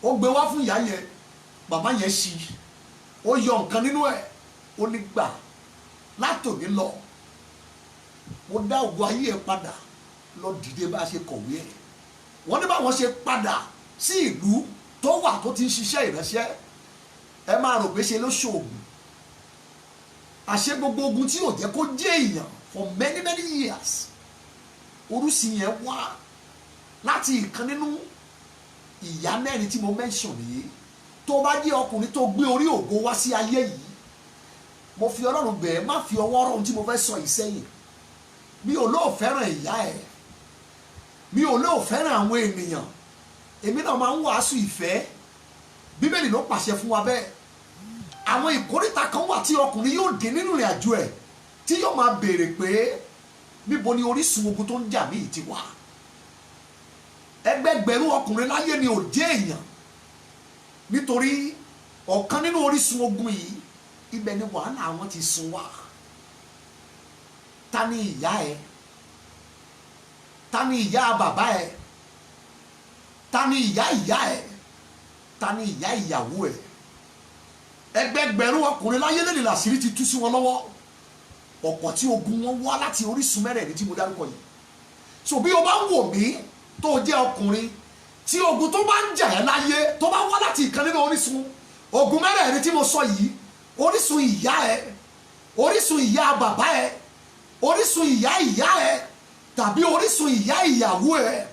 ó gbé wá fún ìyá yẹn. màmá yẹn ṣí, ó yọ nǹkan nínú ẹ̀, ó ní gbà, látòní lọ ó dá ògo ayé ẹ̀ padà, lọ dìde bá a ṣe kọ̀wé ẹ̀. wọ́n ní báwọn ṣe padà sí ìlú tó wà tó ti ń ṣiṣẹ́ ìránṣẹ́, ẹ máa rò pé ṣe ló ṣoògùn. àṣẹ gbogbo ogun tí yóò jẹ́ kó jẹ́ èèyàn for many years, orúsì yẹn wá láti ìkan nínú ìyá mẹ́rin tí mo mention yìí. tó bá jẹ́ ọkùnrin tó gbé orí ògo wá sí ayé yìí, mo fi Ọlọ́run bẹ̀ ẹ́, má fi ọwọ́ rọ̀ ohun tí mo fẹ́ sọ yìí sẹ́yìn. mi ò lóò fẹ́ràn ìyá ẹ̀, mi ò lóò fẹ́ràn àwọn ènìyàn, èmi náà máa ń wàásù ìfẹ́, Bíbélì ló pàṣẹ fún wa bẹ́ẹ̀. àwọn ìkórìtà kan wà tí ọkùnrin yóò dé nínú ìrìn àjò ẹ̀ tí yóò máa béèrè pé níbo ni orísun ogun tó ń jà mí ti wà. ẹgbẹgbẹ̀rún ọkùnrin láyé ni ò jẹ́ èèyàn, nítorí ọ̀kan nínú orísun ogun yìí, ibẹ̀ ni wàhálà àwọn ti sun wá. ta ni ìyá ẹ? ta ni ìyá bàbá ẹ? ta ni ìyá ìyá ẹ? ta ni ìyá ìyàwó ẹ? ẹgbẹgbẹ̀rún ọkùnrin láyé lẹ́nu làṣírí ti tú sí wọn lọ́wọ́, ọ̀pọ̀ tí ogun wọn wá láti orísun mẹ́rẹ̀ẹ̀rin tí mo dárúkọ yìí. so bí o bá ń wò mí tó jẹ́ ọkùnrin tí ogun tó bá ń jà ẹ́ láyé tó bá wá láti ìkan nínú orísun ogun mẹ́rẹ̀ẹ̀rin tí mo sọ yìí, orísun ìyá ẹ, orísun ìyá bàbá ẹ, orísun ìyá ìyá ẹ, tàbí orísun ìyá ìyàwó ẹ,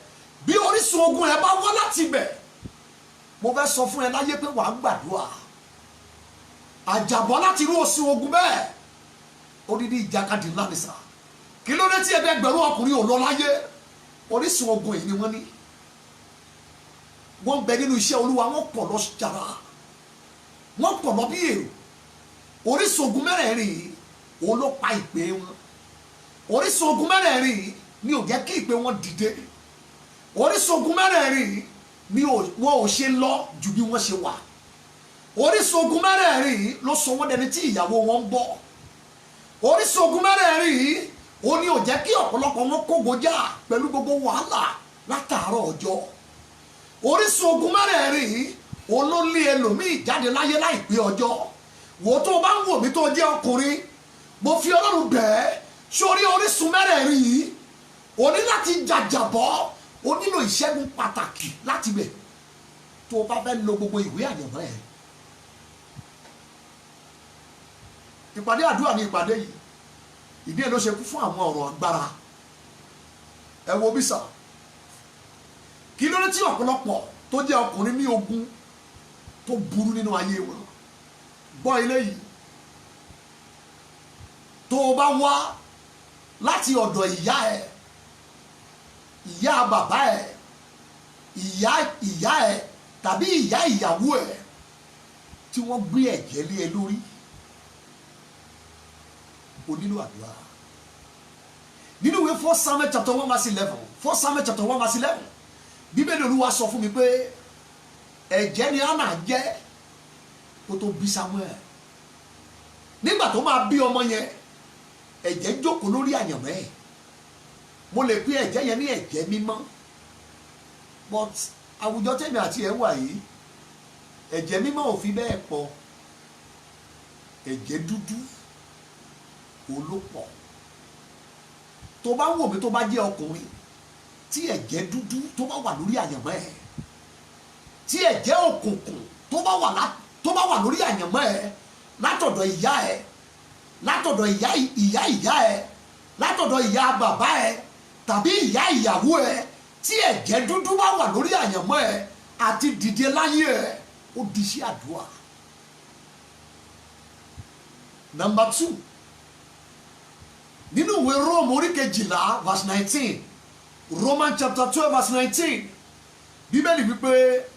bí orísun ogun ẹ bá wá láti bẹ̀, mo fẹ́ sọ fún ẹ láyé pé wàá gbàdúrà. àjàbọ́ láti irú oṣù ogun bẹ́ẹ̀, odidi ìjàkadì ńlá ni sà. kí ló dé tí ẹgbẹgbẹ̀rún ọkùnrin ò lọ láyé? orísun ogun yìí ni wọ́n ní. wọ́n bẹ nínú iṣẹ́ Olúwa, wọ́n pọ̀ lọ jàrá, wọ́n pọ̀ lọ bí èrò. orísun ogun mẹ́rẹ̀ẹ̀rin yìí òun ló pa ìpè wọn. orísun ogun mẹ́rẹ̀ẹ̀rin yìí ni ò jẹ́ kí ìpè wọn dìde. orísun ogun mẹ́rẹ̀ẹ̀rin yìí ni wọn ò ṣe lọ ju bí wọ́n ṣe wà. orísun ogun mẹ́rẹ̀ẹ̀rin yìí ló sọ wọ́n dẹni tí ìyàwó wọn ń bọ̀. orísun ogun mẹ́rẹ̀ẹ̀rin yìí ó ní ò jẹ́ kí ọ̀pọ̀lọpọ̀ wọn kógojá pẹ̀lú gbogbo wàhálà látàárọ̀ ọjọ́. orísun ogun mẹ́rẹ̀ẹ̀rin yìí ó ló lé ẹlòmíì jáde láyé láìpé ọjọ́. wò tó bá ń wò mí tó jẹ́ ọkùnrin mo fi Ọlọ́run bẹ̀ẹ́ sórí orísun mẹ́rẹ̀ẹ̀rin yìí o ní láti jàjàbọ́ o nílò ìṣẹ́gun pàtàkì láti bẹ̀ tó o bá fẹ́ lo gbogbo ìwé àyànmọ́ ẹ̀. ìpàdé àdúrà ní ìpàdé yìí ìdí ẹ̀ ló ṣe kú fún àwọn ọ̀rọ̀ agbára. ẹ wo bí sà kí ló dé tí ọ̀pọ̀lọpọ̀ tó jẹ́ ọkùnrin ní ogun tó burú nínú ayé wọn. gbọ́ ilé yìí tó o bá wá láti ọ̀dọ̀ ìyá ẹ̀ ìyá bàbá ẹ̀ ìyá ẹ̀ tàbí ìyá ìyàwó ẹ̀ tí wọ́n gbé ẹ̀jẹ̀ lé ẹ lórí o nílò àdúrà. nínú ìwé 1 Samuel chapter 1 verse 11 1 Samuel chapter 1 verse 11 bíbélì Olúwa sọ fún mi pé ẹ̀jẹ̀ ni Hánà jẹ́ kó tó bí Samuel. nígbà tó máa bí ọmọ yẹn ẹ̀jẹ̀ jókòó lórí àyànmọ́ ẹ̀. mo lè pín ẹ̀jẹ̀ yẹn ní ẹ̀jẹ̀ mímọ́ but àwùjọ tèmi àti ẹ̀ wà yìí ẹ̀jẹ̀ mímọ́ ò fi bẹ́ẹ̀ pọ̀ ẹ̀jẹ̀ dúdú olópọ̀. tó bá wò mí tó bá jẹ́ ọkùnrin tí ẹ̀jẹ̀ dúdú tó bá wà lórí àyànmọ́ ẹ̀ tí ẹ̀jẹ̀ òkùnkùn tó bá wà lórí àyànmọ́ ẹ̀ látọ̀dọ̀ ìyá ẹ̀ látọ̀dọ̀ ìyá ẹ̀ látọ̀dọ̀ ìyá bàbá ẹ̀ tàbí ìyá ìyàwó ẹ̀ tí ẹ̀jẹ̀ dúdú bá wà lórí àyànmọ́ ẹ̀ àti dìde láyé ẹ̀ ó di sí àdúrà. Number 2 nínú ìwé Róòmù orí 12 verse 19 Roman chapter 12 verse 19 bíbélì wípé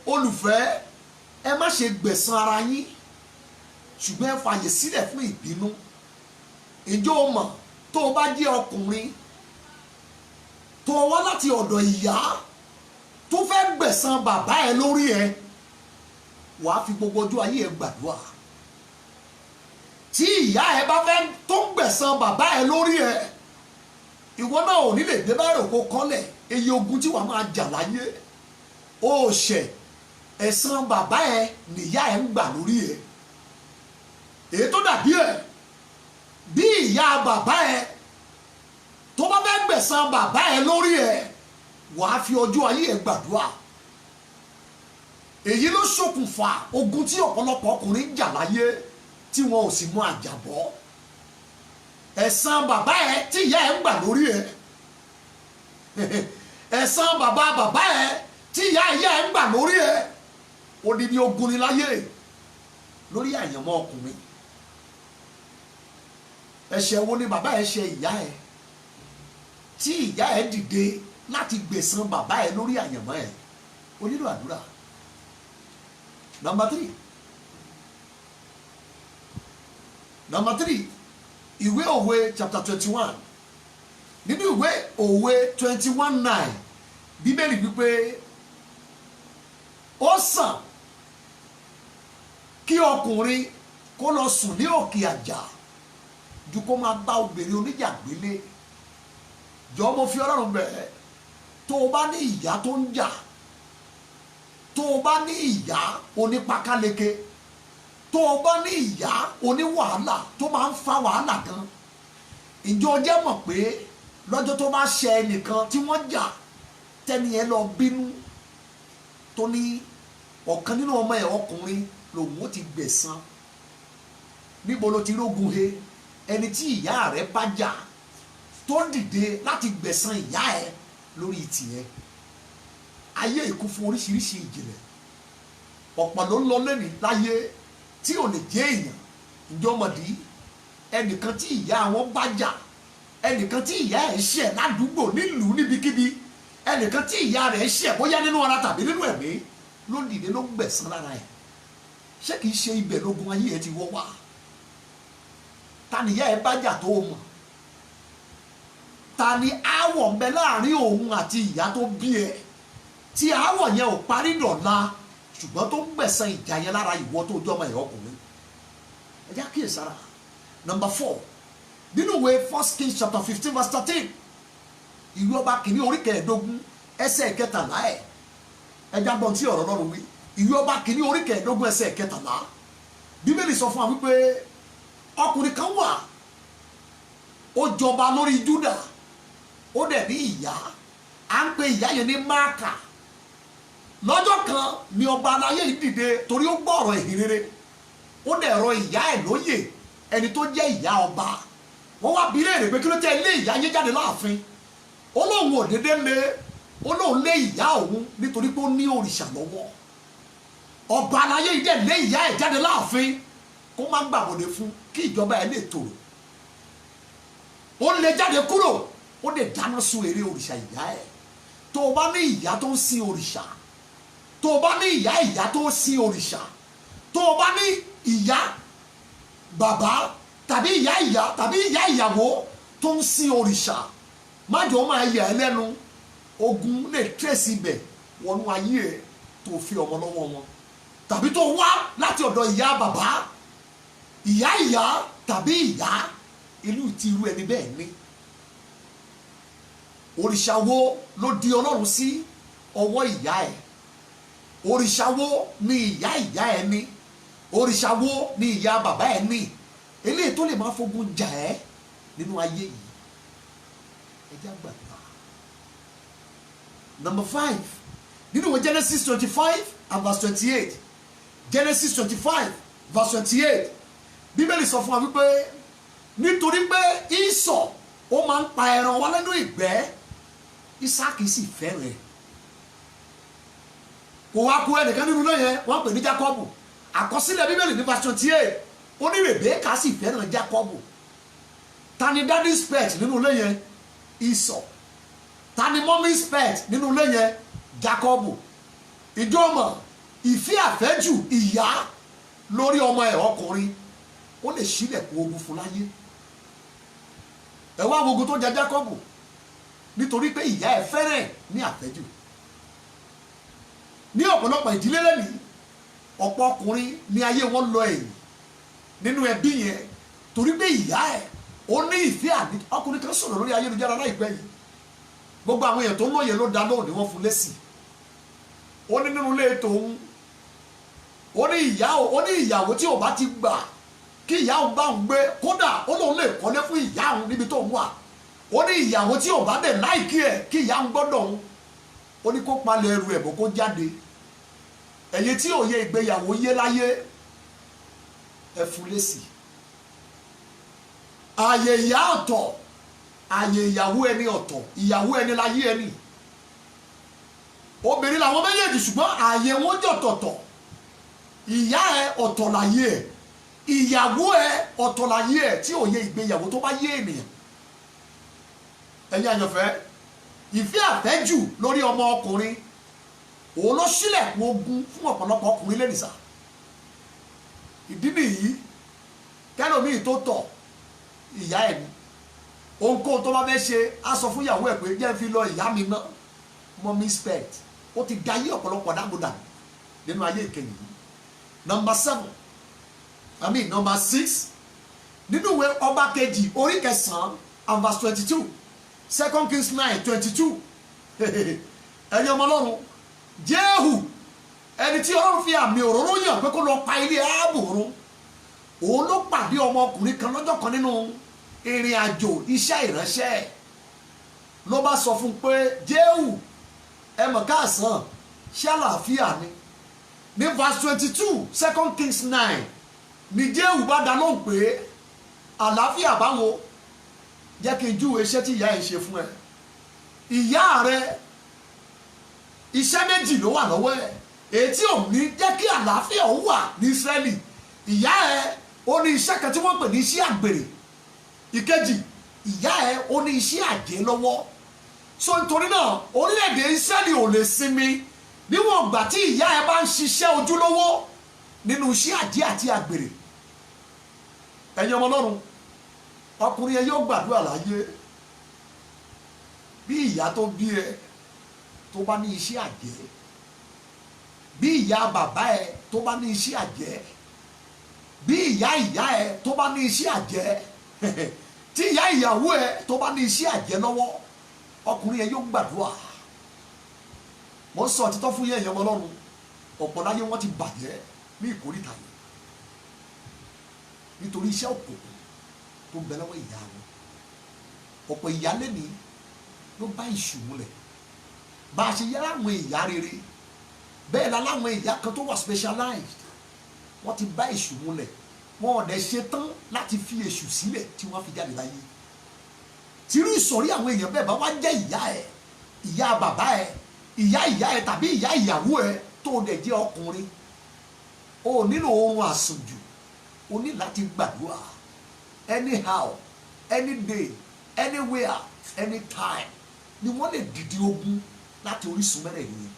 olùfẹ́ ẹ má ṣe gbẹ̀san ara yín ṣùgbọ́n ẹ fààyè sílẹ̀ fún ìbínú. ǹjẹ́ o mọ̀ tó o bá jẹ́ ọkùnrin tó o wá láti ọ̀dọ̀ ìyá tó fẹ́ gbẹ̀san bàbá ẹ lórí ẹ wàá fi gbogbo ọjọ́ ayé ẹ gbàdúrà. tí ìyá ẹ bá fẹ́ tó gbẹ̀san bàbá ẹ lórí ẹ ìwọ náà ò ní lè dé bá rò kó kọ́lẹ̀ eye ogun tí wàá máa jà láyé ó ṣẹ̀ ẹ̀san bàbá ẹ nìyá ẹ ń gbà lórí ẹ. èyí tó dàbí ẹ bí ìyá bàbá ẹ tó bá fẹ́ gbẹ̀san bàbá ẹ lórí ẹ wàá fi ọjọ́ ayé ẹ gbàdúrà. èyí ló ṣokùnfà ogun tí ọ̀pọ̀lọpọ̀ ọkùnrin ń jà láyé tí wọn ò sì mọ àjàbọ́. ẹ̀san bàbá ẹ tí ìyá ẹ ń gbà lórí ẹ ẹ̀san bàbá ẹ tí ìyá ẹ ń gbà lórí ẹ odidi ogun ni láyé lórí àyànmọ́ ọkùnrin. ẹ̀ṣẹ̀ wo ni bàbá ẹ ṣẹ̀ ìyá ẹ tí ìyá ẹ dìde láti gbẹ̀san bàbá ẹ lórí àyànmọ́ ẹ o nílò àdúrà. Number 3 ìwé òwe chapter 21 nínú ìwé òwe 21:9 bíbélì wípé ó sàn kí ọkùnrin kó lọ sùn ní òkè àjà ju kó máa bá obìnrin oníjà gbélé. jọ mo fi Ọlọ́run bẹ̀ tó o bá ní ìyá tó ń jà tó o bá ní ìyá onípakáléke tó o bá ní ìyá oní wàhálà tó máa ń fa wàhálà gan ìjọ jẹ́ mọ̀ pé lọ́jọ́ tó bá ṣe ẹnìkan tí wọ́n jà tẹ́ni ẹ lọ bínú tó ní ọ̀kan nínú ọmọ ẹ̀ ọkùnrin lòun ó ti gbẹ̀san. níbo ló ti rógun he ẹni tí ìyá rẹ̀ bá jà tó dìde láti gbẹ̀san ìyá ẹ lórí tìẹ. ayé ìkún fún oríṣiríṣi ìjìnlẹ̀ ọ̀pọ̀ ló ń lọ lẹ́nìí láyé tí ò lè jẹ́ èèyàn ìjọmọ̀dí ẹnìkan tí ìyá wọn bá jà ẹnìkan tí ìyá ẹ̀ ṣẹ̀ ládùúgbò nílùú níbikíbi ẹnìkan tí ìyá rẹ̀ ṣẹ̀ bóyá nínú ara tàbí nínú ẹ̀mí ló dìde ló gbẹ̀san lára ẹ̀. ṣé kìí ṣe ibẹ̀ lógun ayé ẹ ti wọ́ wá? ta ni ìyá ẹ bá jà tó o mọ̀? ta ni aáwọ̀ ń bẹ láàrin òun àti ìyá tó bí ẹ tí aáwọ̀ yẹn ò parí dọ̀la ṣùgbọ́n tó ń gbẹ̀san ìjà yẹn lára ìwọ tó jọmọ ẹ̀ ọkùnrin? ẹ já kíyèsára. Number 4 nínú ìwé 1 Kings chapter 15 verse 13 ìwé ọba kìíní orí kẹẹ̀ẹ́dógún ẹsẹ̀ kẹtàlá ẹja gbọ́n tí ọ̀rọ̀ Ọlọ́run wí. ìwé ọba kìíní orí kẹẹ̀ẹ́dógún ẹsẹ̀ kẹtàlá bíbélì sọ fún wa wípé ọkùnrin kan wà ó jọba lórí Júdà ó dẹ̀ ní ìyá à ń pe ìyá yẹn ní Máàkà. lọ́jọ́ kan ni ọba aláyé yìí dìde torí ó gbọ́ ọ̀rọ̀ ìhìn rere ó dẹ̀ rọ ìyá ẹ̀ lóyè ẹni tó jẹ́ ìyá ọba. wọ́n wá bi léèrè pé kí ló tẹ́ ilé ìyá yé jáde láàfin. ó lóun ò dédé lé ó lóun lé ìyá òun nítorí pé ó ní òrìṣà lọ́wọ́. ọba aláyé yìí dẹ̀ lé ìyá ẹ̀ jáde láàfin kó má gbàbọ̀dé fún kí ìjọba ẹ̀ lè tòrò. ó lé jáde kúrò ó dẹ̀ dáná sun ère òrìṣà ìyá ẹ̀. tó o bá ní ìyá tó ń sin òrìṣà, tó o bá ní ìyá tó ń sin òrìṣà, tó o bá ní ìyá bàbá tàbí ìyá tàbí ìyá ìyàwó tó ń sin òrìṣà, má jọ máa yà ẹ́ lẹ́nu. ogun lè tẹ̀sí ibẹ̀ wọnú ayé ẹ̀ tó fi ọmọ lọ́wọ́ wọn, tàbí tó wá láti ọ̀dọ̀ ìyá bàbá, ìyá tàbí ìyá ìlú tí irú ẹni bẹ́ẹ̀ ní. òrìṣà wo ló di Ọlọ́run sí ọwọ́ ìyá ẹ̀? òrìṣà wo ni ìyá ẹ̀ ní? òrìṣà wo ni ìyá bàbá ẹ̀ ní? eléyìí tó lè máa fogun jà ẹ́ nínú ayé yìí. ẹ jẹ́ àgbàgbà. Number 5 nínú ìwé Genesis 25 and verse 28. Genesis 25 verse 28 bíbélì sọ fún wa wípé nítorí pé Ísọ̀ ó máa ń pa ẹran wá lẹ́nu ìgbẹ́, Ísáàkì sì fẹ́ràn ẹ̀. kò wá kú ẹnìkan nínú náà yẹn wọ́n pè ní Jákọ́bù. àkọsílẹ̀ bíbélì ní verse 28 ó ní Rèbékà sì fẹ́ràn Jákọ́bù. ta ni daddy's pet nínú ilé yẹn? Ísọ̀. ta ni mommy's pet nínú ilé yẹn? Jákọ́bù. ìjọ́mọ̀ ìfẹ́ àfẹ́jù ìyá lórí ọmọ ẹ̀ ọkùnrin ó lè ṣílẹ̀kùn ogun fún láyé. ẹ wá ogun tó jẹ Jákọ́bù nítorí pé ìyá ẹ̀ fẹ́rẹ̀ ní àfẹ́jù. ní ọ̀pọ̀lọpọ̀ ìdílé lẹ́nìí ọ̀pọ̀ ọkùnrin ní ayé wọn lọ ẹ̀yìn nínú ẹbí yẹn torí pé ìyá ẹ̀ ó ní ìfẹ́ àní. ọkùnrin kan sọ̀rọ̀ lórí ayélujára láìpẹ́ yìí, gbogbo àwọn èèyàn tó ń lóye ló dá lóhùn ni wọ́n fún lésì. ó ní nínú ilé tòun ó ní ìyàwó tí ò bá ti gbà kí ìyá òun bá òun gbé, kódà ó lóun lè kọ́lé fún ìyá òun níbi tó ń wà. ó ní ìyàwó tí ò bá dẹ̀ láìkí ẹ̀ kí ìyá òun gbọ́dọ̀ òun, ó ní kó palẹ̀ ẹrù ẹ̀ bó kó jáde. ẹ̀yin tí òye ìgbéyàwó yé láyé ẹ fún lésì. ààyè ìyá ọ̀tọ̀, ààyè ìyàwó ẹni ọ̀tọ̀. ìyàwó ẹni láyé ẹni, obìnrin làwọn méjèèjì ṣùgbọ́n ààyè wọn jẹ́ ọ̀tọ̀ọ̀tọ̀. ìyá ẹ ọ̀tọ̀ láyé ẹ, ìyàwó ẹ ọ̀tọ̀ láyé ẹ tí òye ìgbéyàwó tó bá yé ènìyàn. ẹ̀yin àyànfẹ́, ìfẹ́ àfẹ́jù lórí ọmọ ọkùnrin òun ló ṣílẹ̀kùn ogun fún ọ̀pọ̀lọpọ̀ ọkùnrin lẹ́nìsà. ìdí nìyí kẹ́lòmíì tó tọ̀ ìyá ẹ̀ ni ohunkóhun tó bá fẹ́ ṣe á sọ fún ìyàwó ẹ̀ pé jẹ́ fi lọ ìyá mi ná mommy spect. ó ti da yí ọ̀pọ̀lọpọ̀ dágbòdà nínú ayé ìkẹyìn yìí. Number 6 nínú ìwé ọba kejì orí kẹsàn-án and verse 22. 2 Kings 9:22. ẹ̀yin ọmọ Ọlọ́run, Jéhù ẹni tí Ọlọ́run fi àmì òróró yàn pé kó lọ pa ilé Áhábù run, òun ló pàdé ọmọkùnrin kan lọ́jọ́ kan nínú ìrìn àjò iṣẹ́ ìránṣẹ́. ló bá sọ fún un pé Jéhù ẹ mọ̀ káàsán ṣé àlàáfíà ni? ní verse 22 2 Kings 9 ni Jéhù bá dá lóhùn pé àlàáfíà báwo, jẹ́ kí n júwe iṣẹ́ tí ìyá ẹ̀ ṣe fún ẹ. ìyá rẹ iṣẹ́ méjì ló wà lọ́wọ́ ẹ̀, èyí tí ò ní jẹ́ kí àlàáfíà ó wà ní Ísírẹ́lì. ìyá ẹ̀ ó ní iṣẹ́ kan tí wọ́n pè ní iṣẹ́ àgbèrè. ìkejì, ìyá ẹ̀ ó ní iṣẹ́ àjẹ́ lọ́wọ́. so nítorí náà orílẹ̀-èdè Ísírẹ́lì ò lè sinmi níwọ̀n ìgbà tí ìyá ẹ̀ bá ń ṣiṣẹ́ ojúlówó nínú iṣẹ́ àjẹ́ àti àgbèrè. ẹ̀yin ọmọ Ọlọ́run, ọkùnrin ẹ yóò gbàdúrà láyé bí ìyá tó bí ẹ tó bá ní iṣẹ́ àjẹ́, bí ìyá bàbá ẹ tó bá ní iṣẹ́ àjẹ́, bí ìyá ẹ tó bá ní iṣẹ́ àjẹ́ tí ìyá ìyàwó ẹ tó bá ní iṣẹ́ àjẹ́ lọ́wọ́ ọkùnrin yẹn yóò gbàdúrà. mo ń sọ òtítọ́ fún yẹn ọmọ Ọlọ́run, ọ̀pọ̀ láyé wọ́n ti bàjẹ́ ní ìkórìtà yìí nítorí iṣẹ́ òkùnkùn tó ń bẹ lọ́wọ́ ìyá wọn. ọ̀pọ̀ ìyá lẹ́ni ló bá ìṣù múlẹ̀. bá a ṣe yára àwọn ìyá rere bẹ́ẹ̀ la láwọn ìyá kan tó wà specialized wọ́n ti bá ìṣù múlẹ̀. wọn ò dẹ̀ ṣe tán láti fi èṣù sílẹ̀ tí wọ́n fi jáde láyé. tírú ìsọ̀rí àwọn èèyàn bẹ́ẹ̀ bá wá jẹ́ ìyá ẹ̀, ìyá bàbá ẹ̀, ìyá ìyá ẹ̀ tàbí ìyá ìyàwó ẹ̀ tó dẹ̀ jẹ́ ọkùnrin, o nílò oorun àsùnjù, o ní láti gbàdúrà anyhow, any day, anywhere, anytime ni wọ́n lè dìde ogun láti orísun mẹ́rẹ̀ẹ̀rin.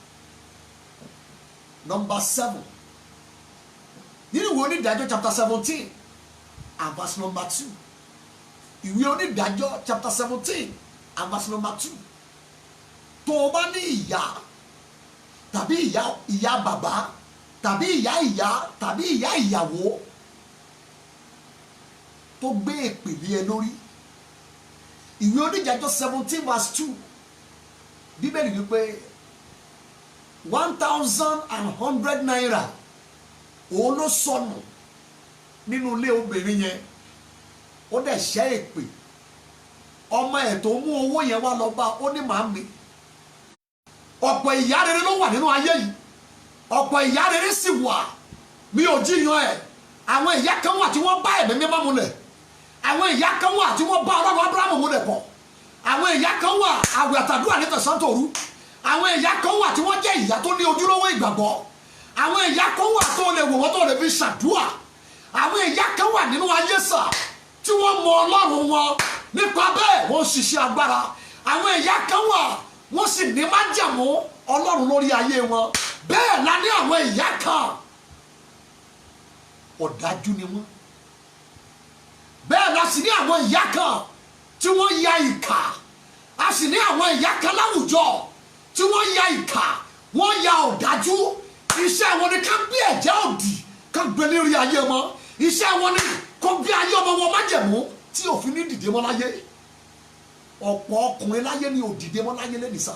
Number 7 nínú ìwé Onídàájọ́ chapter 17 and verse number 2. ìwé Onídàájọ́ chapter 17 and verse number 2. tó o bá ní ìyá tàbí ìyá bàbá tàbí ìyá tàbí ìyá ìyàwó tó gbé èpèlé ẹ lórí, ìwé Onídàájọ́ 17 verse 2 bíbélì wípé 1,100 naira òun ló sọnù nínú ilé obìnrin yẹn. ó dẹ̀ ṣẹ́ èpè. ọmọ ẹ̀ tó mú owó yẹn wá lọ bá ó ní màámi, ọ̀pọ̀ ìyá rere ló wà nínú ayé yìí, ọ̀pọ̀ ìyá rere sì wà, mi ò jiyàn ẹ̀. àwọn ìyá kan wà tí wọ́n bá ẹ̀mí mímọ́ múlẹ̀, àwọn ìyá kan wà tí wọ́n bá Ọlọ́run Ábúráhámù múlẹ̀ pọ̀, àwọn ìyá kan wà àwẹ̀ àtàdúrà ní tọ̀sán tòru, àwọn ìyá kan wà tí wọ́n jẹ́ ìyá tó ní ojúlówó ìgbàgbọ́, àwọn ìyá kan wà tó lè wò wọ́n tó lè fi ṣàdúrà, àwọn ìyá kan wà nínú ayé sà tí wọ́n mọ Ọlọ́run wọn, nípa bẹ́ẹ̀ wọ́n ṣiṣẹ́ agbára. àwọn ìyá kan wà wọ́n sì ní májẹ̀mú Ọlọ́run lórí ayé wọn. bẹ́ẹ̀ la ní àwọn ìyá kan ọ̀dájú ni wọ́n. bẹ́ẹ̀ la sì ní àwọn ìyá kan tí wọ́n ya ìkà. a sì ní àwọn ìyá kan láwùjọ tí wọ́n ya ìkà, wọ́n ya ọ̀dájú. iṣẹ́ wọn ni ká gbé ẹ̀jẹ̀ òdì ká gbé lérí ayé wọn. iṣẹ́ wọn ni kó gbé ayé ọmọ wọn májẹ̀mú tí òfin ní dìde mọ́ láyé. ọ̀pọ̀ ọkùnrin láyé ni ò dìde mọ́ láyé lẹ́nìí sá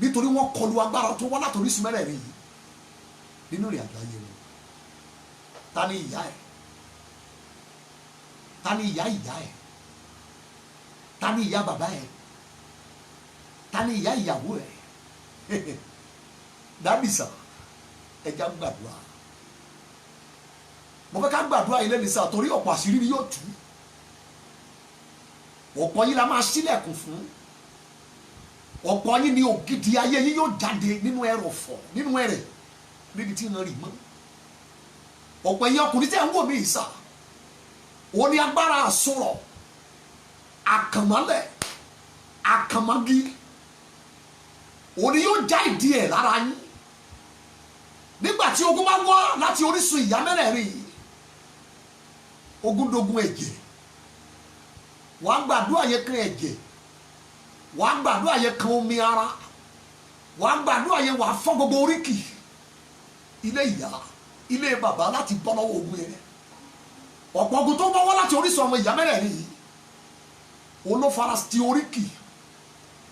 nítorí wọ́n kọlu agbára tó wọ́n látòrí sùmẹ́rẹ̀ rí yìí nínú ìrìn àjò ayé wọn. ta ni ìyá ẹ̀? ta ni ìyá ìyá ẹ̀? ta ni ìyá bàbá ẹ̀? ta ni ìyá ìyàwó ẹ̀? dábìsà ẹja gbàdúrà. mo fẹ́ ká gbàdúrà ilé nìsà torí ọ̀pọ̀ àṣírí ni yóò tú. ọ̀pọ̀ yín la máa ṣílẹ̀kùn fún. ọ̀pọ̀ yín ni ògidì ayé yín yóò jáde nínú ẹrọ̀fọ̀ nínú ẹrẹ̀ níbi tí ń rìn mọ́. ọ̀pọ̀ yín ọkùnrin tẹ́ ń wò mí ìsà òun ni agbára àsọ̀rọ̀ àkànmọ́lẹ̀ àkànmọ́gí òun ni yóò já ìdí ẹ̀ lára yín. nígbà tí ogun bá wá láti orísun ìyá mẹ́rẹ̀ẹ̀rin yìí, ogun dogun ẹ̀jẹ̀, wàá gbàdúrà yẹn kan ẹ̀jẹ̀, wàá gbàdúrà yẹn kan omi ara, wàá gbàdúrà yẹn wàá fọ́ gbogbo oríkì ilé ìyá ilé bàbá láti bọ́ lọ́wọ́ ogun yẹn. ọ̀pọ̀ ogun tó bá wá láti orísun ọmọ ìyá mẹ́rẹ̀ẹ̀rin yìí òun ló fara ti oríkì,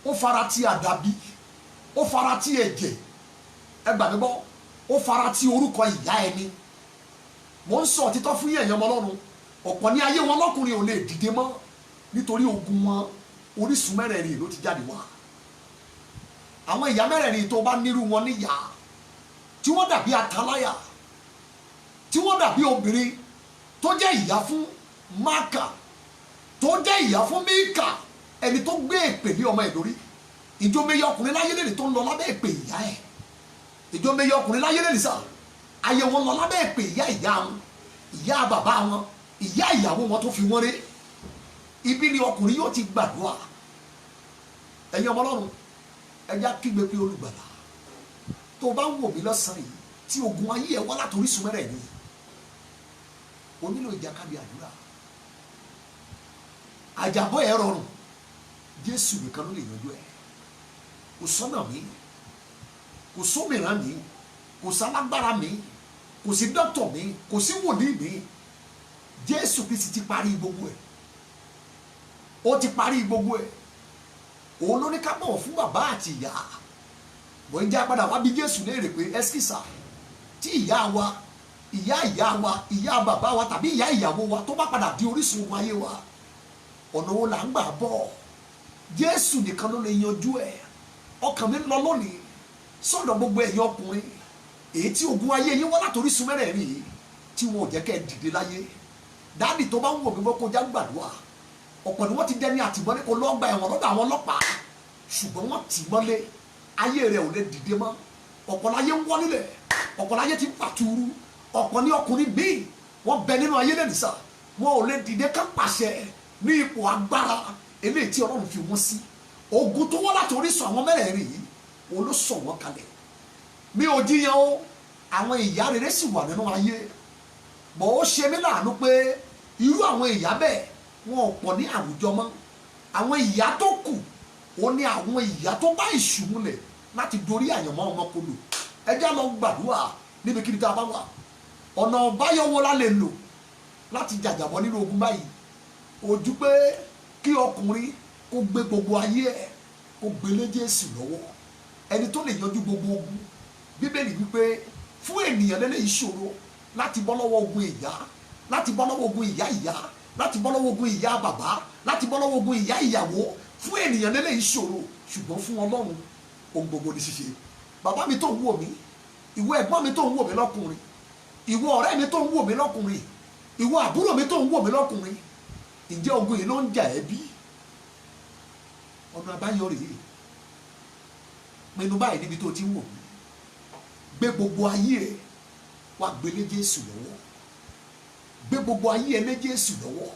ó fara ti àdàbí, ó fara ti ẹ̀jẹ̀, ẹ gbà mí gbọ́, ó fara ti orúkọ ìyá ẹni. mo ń sọ òtítọ́ fún yẹn ọmọ Ọlọ́run, ọ̀pọ̀ ní ayé wọn lọ́kùnrin ò lè dìde mọ́ nítorí ogun wọn orísun mẹ́rẹ̀ẹ̀rin ló ti jáde wá. àwọn ìyá mẹ́rẹ̀ẹ̀rin tó bá nírú wọn níyà tí wọ́n dàbí ataláyà, tí wọ́n dàbí obìnrin tó jẹ́ ìyá fún Máàkà, tó jẹ́ ìyá fún Míkà, ẹni tó gbé èpè ní ọmọ ẹ̀ lórí. ìjọmẹyẹ ọkùnrin láyé lè tó ń lọ lábẹ́ èpè ìyá ẹ̀. ìjọmẹyẹ ọkùnrin láyé lè sà ayé wọn lọ lábẹ́ èpè ìyá ìyá wọn, ìyá bàbá wọn, ìyá ìyàwó wọn tó fi wọ́n ré. ibi ni ọkùnrin yóò ti gbàdúrà. ẹ̀yin ọmọ Ọlọ́run ẹja kígbe pé olùgbàlà tó bá ń wò mí lọ́sàn-án yìí tí ogun ayé ẹ̀ wá látòrí sùmẹ́rẹ̀ ni o nílò ìjàkadì àdúrà. àjàbọ̀ ẹ̀ rọrùn, Jésù nìkan ló lè yanjú ẹ̀. kò sọ́nà mi, kò sómìíràn mi, kò sálágbára mi, kò sí dọ́kítọ̀ mi, kò sí wòlíì mi. Jésù Kristi ti parí gbogbo ẹ̀. ó ti parí gbogbo ẹ̀. Òun ló ní ká bọ̀wọ̀ fún bàbá àti ìyá. Bọ̀ ń jẹ́ padà wá bí Jésù léèrè pé ẹ́skísà tí ìyá wa ìyá bàbá wa tàbí ìyá ìyàwó wa tó bá padà di orísun ogun ayé wa, ọ̀nà wo là ń gbà bọ̀? Jésù nìkan ló lè yanjú ẹ̀. Ọkàn mi ń lọ lónìí sọ́dọ̀ gbogbo ẹ̀yin ọkùnrin èyí tí ogun ayé yín wá láti orísun mẹ́rẹ̀ẹ̀rin yìí tí wọn ò jẹ́ kẹ́ ẹ dìde láyé. Dáàdì tó bá ń wò mí bọ́ kọjá gbàdúrà, ọ̀pọ̀ ni wọ́n ti dẹni àtìmọ́lé kó lọ́ọ́ gba ẹ̀wọ̀n lọ́dọ̀ àwọn ọlọ́pàá, ṣùgbọ́n wọ́n tì mọ́lé, ayé rẹ̀ ò lè dìde mọ́. Ọ̀pọ̀ láyé ń wọ́ nílẹ̀, ọ̀pọ̀ láyé ti ń pàtúrú, ọ̀pọ̀ ní ọkùnrin bíi wọ́n bẹ nínú ayé lẹ́nìí sá, wọn ò lè dìde ká pàṣẹ ní ipò agbára eléyìí tí Ọlọ́run fi wọ́n sí. Ogun tó wọ́n láti orísun àwọn mẹ́rẹ̀ẹ̀rin yìí òun ló sọ wọ́n kalẹ̀. Mi ò jiyàn o, àwọn ìyá rere sì wà nínú ayé, bọ̀ ó ṣe mí láàánú pé irú àwọn ìyá bẹ́ẹ̀ wọn ò pọ̀ ní àwùjọ mọ́. Àwọn ìyá tó kù ó ní àwọn ìyá tó bá ìṣù múlẹ̀ láti dorí àyànmọ́ ọmọ kodò. Ẹ já lọ gbàdúrà níbikíbi tá a bá wà. Ọ̀nà ọ̀báyọ wo la lè lò láti jàjàbọ́ nínú ogun báyìí? Ojú pé kí ọkùnrin kó gbé gbogbo ayé ẹ̀ kó gbélé Jésù lọ́wọ́, ẹni tó lè yanjú gbogbo ogun. Bíbélì wípé fún ènìyàn lélẹ̀ ìṣòro láti bọ́ lọ́wọ́ ogun ìyá, láti bọ́ lọ́wọ́ ogun ìyá ìyá, láti bọ́ lọ́wọ́ ogun ìyá bàbá, láti bọ́ lọ́wọ́ ogun ìyá ìyàwó. Fún ènìyàn lélẹ̀ ìṣòro, ṣùgbọ́n fún Ọlọ́run ohun gbogbo ní ṣíṣe. Bàbá mi tó ń wò mí, ìwọ ẹ̀gbọ́n mi tó ń wò mí lọ́kùnrin, ìwọ ọ̀rẹ́ mi tó ń wò mí lọ́kùnrin, ìwọ àbúrò mi tó ń wò mí lọ́kùnrin, ǹjẹ́ ogun yìí ló ń jà ẹ́ bí? Ọ̀nà àbáyọ rèé. Pinnu báyìí níbi tó ti ń wò mí, gbé gbogbo ayé ẹ wá gbélé Jésù lọ́wọ́, gbé gbogbo ayé ẹ lé Jésù lọ́wọ́,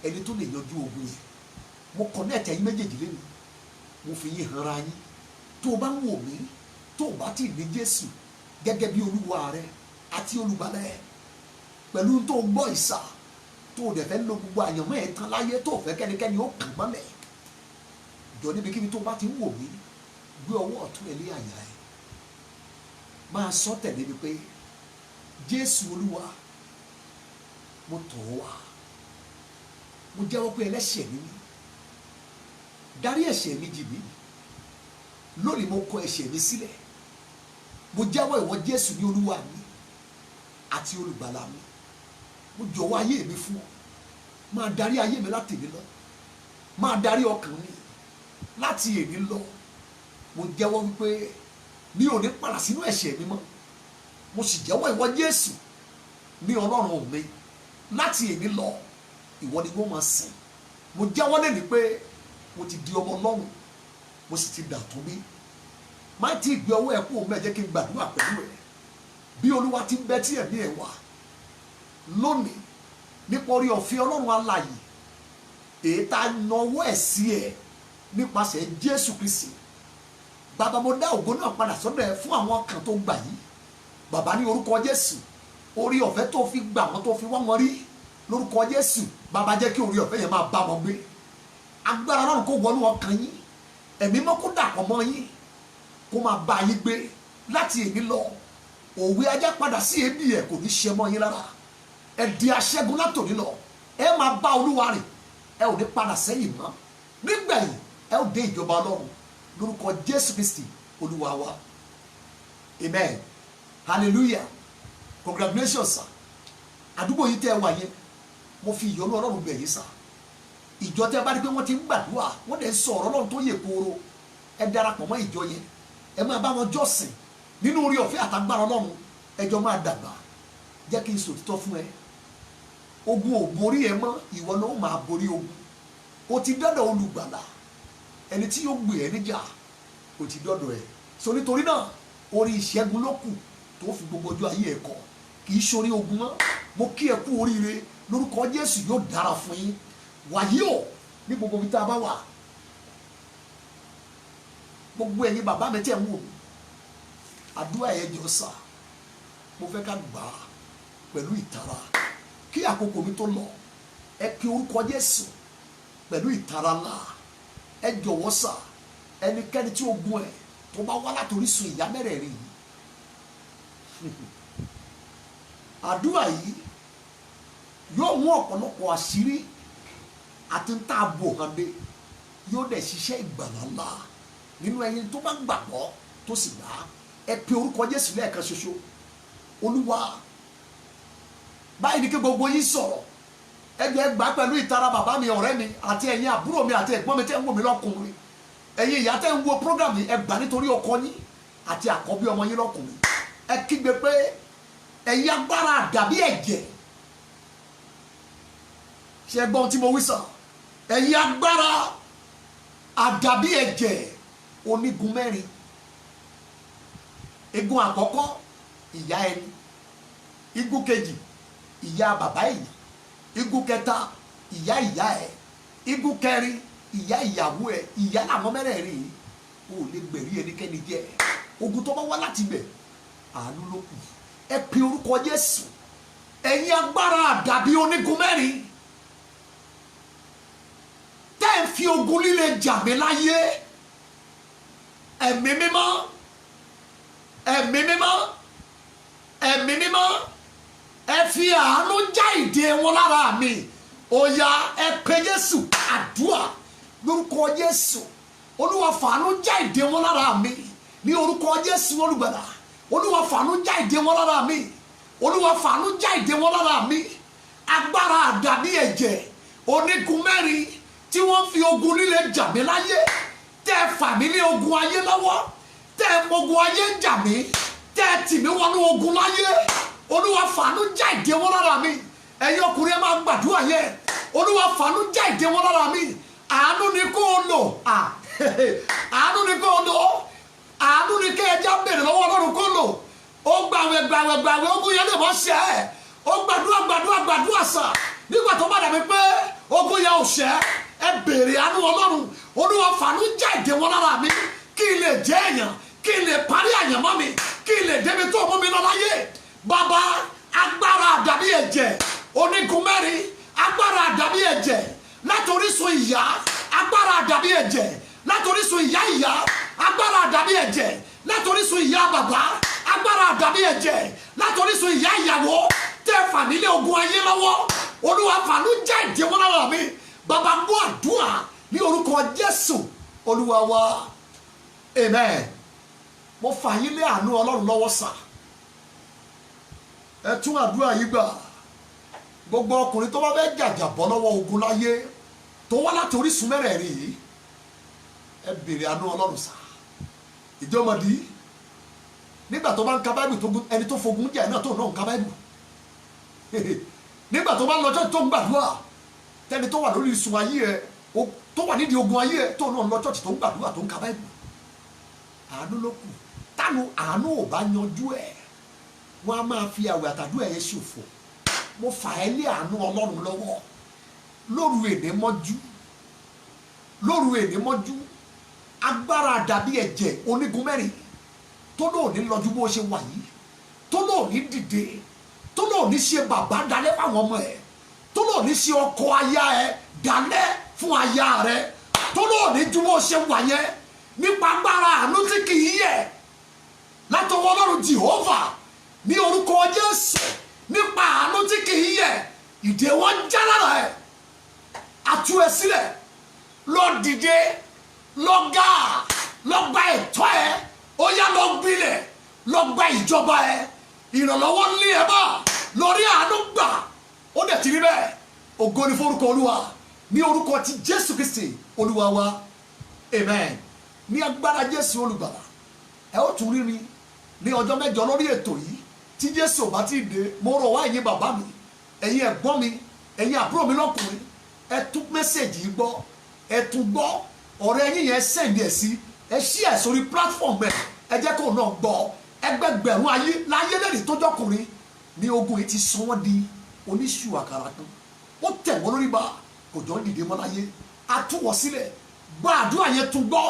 ẹni tó lè yanjú ogun yẹn. Mo connect ẹ̀yin méjèèjì lẹ́nu, mo fi yín hanra yín. Tó o bá ń wò mí, tó o bá ti ní Jésù gẹ́gẹ́ bí olúwa rẹ àti olùgbàlà ẹ, pẹ̀lú tó o gbọ́ ìsà, tó o dẹ̀ fẹ́ lo gbogbo àyànmọ́ ẹ̀ tán láyé, tó o fẹ́ kẹ́nikẹ́ni ó kàn mọ́lẹ̀, jọ níbikíbi tó o bá ti ń wò mí, gbé ọwọ́ ọ̀tún ẹ lé àyà ẹ, máa sọ tẹ̀lé mi pé Jésù Olúwa, mo tọ̀ ọ́ wá, mo jẹ́wọ́ pé ẹlẹ́ṣẹ̀ mi ni, dárí ẹ̀ṣẹ̀ mi jì mí, lónìí mo kọ ẹ̀ṣẹ̀ mi sílẹ̀, mo jẹ́wọ́ ìwọ Jésù ní Olúwa mi àti olùgbàlà mi, mo jọ̀wọ́ ayé mi fún ọ, máa darí ayé mi láti èní lọ, máa darí ọkàn mi láti èní lọ. Mo jẹ́wọ́ wípé mi ò ní padà sínú ẹ̀ṣẹ̀ mi mọ́, mo sì jẹ́wọ́ ìwọ Jésù ní Ọlọ́run mi, láti èní lọ ìwọ ni wọ́n máa sìn. Mo jẹ́wọ́ lẹ́ni pé mo ti di ọmọ Ọlọ́run, mo sì ti dàtún bí. Má tí ì gbé ọwọ́ ẹ kú òun bẹ́ẹ̀, jẹ́ kí n gbàdúrà pẹ̀lú ẹ. Bí Olúwa ti ń bẹ tí ẹ̀mí ẹ wà lónìí, nípa orí ọ̀fẹ́ Ọlọ́run alààyè èyí tá a nawọ́ ẹ̀ sí ẹ nípasẹ̀ Jésù Kristi. Bàbá, mo dá ògo náà padà sọ́dọ̀ ẹ fún àwọn kan tó gbà yìí. Bàbá, ní orúkọ Jésù, orí ọ̀fẹ́ tó fi gbà wọ́n, tó fi wọ́n wọn rí lórúkọ Jésù, bàbá jẹ́ kí orí ọ̀fẹ́ yẹn máa bá wọn gbé. Agbára Ọlọ́run kó wọnú ọkàn yín, ẹ̀mí mọ́ kó dàpọ̀ mọ́ yín, kó máa bá yín gbé láti èní lọ. Òwe ajá padà sí ebi ẹ̀ kò ní ṣe mọ́ yín lára. Ẹ di aṣẹ́gun látòní lọ, ẹ máa bá Olúwa rìn, ẹ ò ní padà sẹ́yìn mọ́. Nígbẹ̀yìn ẹ ò dé ìjọba Ọlọ́run lórúkọ Jésù Kristi Olúwa wa. Amen. Hallelujah. Congratulations sir. Àdúgbò yìí tẹ́ ẹ wà yẹn, mo fi ìyọ́nú Ọlọ́run bẹ̀ yín sir. Ìjọ tẹ́ ẹ bá rí pé wọ́n ti ń gbàdúrà, wọ́n dẹ̀ ń sọ ọ̀rọ̀ Ọlọ́run tó yè kooro, ẹ darapọ̀ mọ́ ìjọ yẹn, ẹ máa bá wọn jọ́sìn nínú orí ọ̀fẹ́ àtagbára Ọlọ́run, ẹjọ́ máa dàgbà. Jẹ́ kí n sòtítọ́ fún ẹ, ogun ò borí ẹ mọ́, ìwọ náà ó máa borí ogun. O ti dọ́dọ̀ olùgbàlà, ẹni tí yóò gbé ẹ níjà, o ti dọ́dọ̀ ẹ. So nítorí náà orí ìṣẹ́gun ló kù tó fi gbogbo ọjọ́ ayé ẹ kọ, kì í ṣorí ogun mọ́. Mo kí ẹ kú oríire lórúkọ Jésù, yóò dára fún yín. Wàyí o, ní gbogbo ibi tá a bá wà, gbogbo ẹ̀yin bàbá mi tẹ̀ ń wò mí, àdúrà ẹ̀ jọ sà, mo fẹ́ ká gbà á pẹ̀lú ìtara kí àkókò mi tó lọ. Ẹ kí orúkọ Jésù pẹ̀lú ìtara ńlá. Ẹ jọ̀wọ́ sà, ẹnikẹ́ni tí ogun ẹ̀ tó bá wá látòrí sun ìyá mẹ́rẹ̀ẹ̀rin yìí, àdúrà yìí yóò mú ọ̀pọ̀lọpọ̀ àṣírí àti ń tá a bò hàn dé yóò dẹ̀ ṣiṣẹ́ ìgbàlá ńlá nínú ẹni tó bá gbàgbọ́ tó sì gbà á. Ẹ pe orúkọ Jésù lẹ́ẹ̀kan ṣoṣo. Olúwa báyìí ni kí gbogbo yín sọ̀rọ̀. Ẹ jẹ́ gbà pẹ̀lú ìtara bàbá mi, ọ̀rẹ́ mi àti ẹ̀yin àbúrò mi àti ẹ̀gbọ́n mi tẹ́ ń wò mí lọ́kùnrin. Ẹ̀yin ìyá tẹ́ ń wo program yìí, ẹ gbà nítorí ọkọ yín àti àkọ́bí ọmọ yín lọ́kùnrin. Ẹ kígbe pé ẹ̀yin agbára àdàbí ẹ̀jẹ̀. Ṣé ẹ gbọ́ ohun tí mo wí sọ? Ẹ̀yin agbára àdàbí ẹ̀jẹ̀ onígun mẹ́rin. Igun àkọ́kọ́ ìyá ẹni, igun kejì ìyá bàbá èyí, igun kẹta ìyá ìyá ẹ, igun kẹrin ìyá ìyàwó ẹ. Ìyá làwọn mẹ́rẹ̀ẹ̀rin yìí ò lè gbẹ̀rí ẹnikẹ́ni jẹ́. Ogun tó bá wá láti bẹ̀ àánú ló kù. Ẹ pe orúkọ Jésù. Ẹ̀yin agbára àdàbí onígun mẹ́rin tẹ́ ń fi ogun líle jà mí láyé. Ẹ̀mí mímọ́, ẹ̀mí mímọ́, ẹ̀mí mímọ́, ẹ fi àánú já ìdè wọn lára mi. Ó yá, ẹ pe Jésù. Àdúrà lórúkọ Jésù. Olúwa fàánú já ìdè wọn lára mi ní orúkọ Jésù olùgbàlà. Olúwa fàánú já ìdè wọn lára mi. Olúwa fàánú já ìdè wọn lára mi. Agbára àdàbí ẹ̀jẹ̀ onígun mẹ́rin tí wọ́n fi ogun líle jà mí láyé. Tẹ́ fà mí ní ogun ayé lọ́wọ́. Tẹ́ ogun ayé ń jà mí. Tẹ́ tì mí wọnú ogun láyé. Olúwa fàánú já ìdè wọn lára mi. Ẹ̀yin ọkùnrin ẹ máa gbàdúrà yẹn. Olúwa fàánú já ìdè wọn lára mi. Àánú ni kó o lò. Àánú ni kó o lò. Àánú ni kí ẹja bèrè lọ́wọ́ Ọlọ́run kó lò. Ó gbàwẹ̀ ogun yẹn lè mọ́ ṣẹ́ ẹ̀. Ó gbàdúrà sà. Nígbà tó bá dàbí pé ogun yẹn ò ṣẹ́, ẹ bèrè àánú Ọlọ́run. Olúwa fàánú já ìdè wọn lára mi. Kí n lè jẹ́ èèyàn, kí n lè parí àyànmọ́ mi, kí n lè débi tó mú mi lọ láyé. Bàbá, agbára àdàbí ẹ̀jẹ̀ onígun mẹ́rin, agbára àdàbí ẹ̀jẹ̀ látorísun ìyá, agbára àdàbí ẹ̀jẹ̀ látorísun ìyá ìyá, agbára àdàbí ẹ̀jẹ̀ látorísun ìyá bàbá, agbára àdàbí ẹ̀jẹ̀ látorísun ìyá ìyàwó. Tẹ́ fà mí lé ogun ayé lọ́wọ́. Olúwa fàánú já ìdè wọn lára mi. Bàbá gbọ́ àdúrà ní orúkọ Jésù Olúwa wa. Amen. Mo fà yín lé àánú Ọlọ́run lọ́wọ́ sà. Ẹ tún àdúrà yìí gbà. Gbogbo ọkùnrin tó bá fẹ́ jàjà bọ́ lọ́wọ́ ogun láyé tó wá láti orísun mẹ́rẹ̀ẹ̀rin yìí, ẹ bèrè àánú Ọlọ́run sà. Ìjọmọdì nígbà tó bá ń ka Báíbù tó ẹni tó fogun jà náà tó náà ń ka Báíbù. Nígbà tó bá ń lọ church tó ń gbàdúrà, tẹni tó wà lórí ìsun ayé ẹ tó wà nídìí ogun ayé ẹ tó náà ń lọ church tó ń gbàdúrà tó ń ka Báíbù. Àánú ló kù. Tánu àánú ò bá yanjú ẹ, wọn a máa fi àwẹ̀ àtàdúrà yẹn ṣòfò. Mo fà ẹ́ lé àánú Ọlọ́run lọ́wọ́ lóru èní mọ́jú. Agbára àdàbí ẹ̀jẹ̀ onígun mẹ́rin tó náà ní lọ́jú bó ṣe wà yìí, tó náà ní dìde, tó náà ní ṣe bàbá dalẹ̀ fáwọn ọmọ ẹ̀, tó náà ní ṣe ọkọ aya ẹ̀ dalẹ̀ fún aya rẹ̀, tó náà ní ju bó ṣe wà yẹn nípa agbára àánú tí kì í yẹ̀ látọwọ́ Ọlọ́run Jehovah ní orúkọ Jésù. Nípa àánú tí kì í yẹ̀, ìdè wọn já lára ẹ̀. Àtú ẹ sílẹ̀, lọ dìde, lọ ga, lọ gba ẹ̀tọ́ ẹ. Ó yá lọ gbilẹ̀, lọ gba ìjọba ẹ. Ìrànlọ́wọ́ ní ẹ bá lórí àánú gbà. Ó dẹ̀ ti rí bẹ́ẹ̀. Ògo ni forúkọ Olúwa ní orúkọ ti Jésù Kristi Olúwa wa. Amen. Ní agbára Jésù olùgbàlà, ẹ ó tún rí mi ní ọjọ́ mẹ́jọ lórí ètò yìí. Tí Jésù ò bá ti dé, mo rọ̀ wá ẹ̀yin bàbá mi, ẹ̀yin ẹ̀gbọ́n mi, ẹ̀yin àbúrò mi lọ́kùnrin, ẹ tún mẹ́sẹ̀jì gbọ́, ẹ tún gbọ́, ọ̀rẹ́ ẹ̀yin yẹn sẹ́ǹdì ẹ̀ sí, ẹ ṣí ẹ̀ sórí platform ẹ̀, ẹ jẹ́ kó náà gbọ́. Ẹgbẹgbẹ̀rún ayé láyé lẹ́rìí tó jọkùnrin ní ogun yìí ti sọ wọ́n di oníṣù àkàrà kan. Ó tẹ̀ wọ́n lórí bá kò jọ ń dìde mọ́ láyé. A tú wọ́n sílẹ̀, gba àdúrà yẹn tún gbọ́,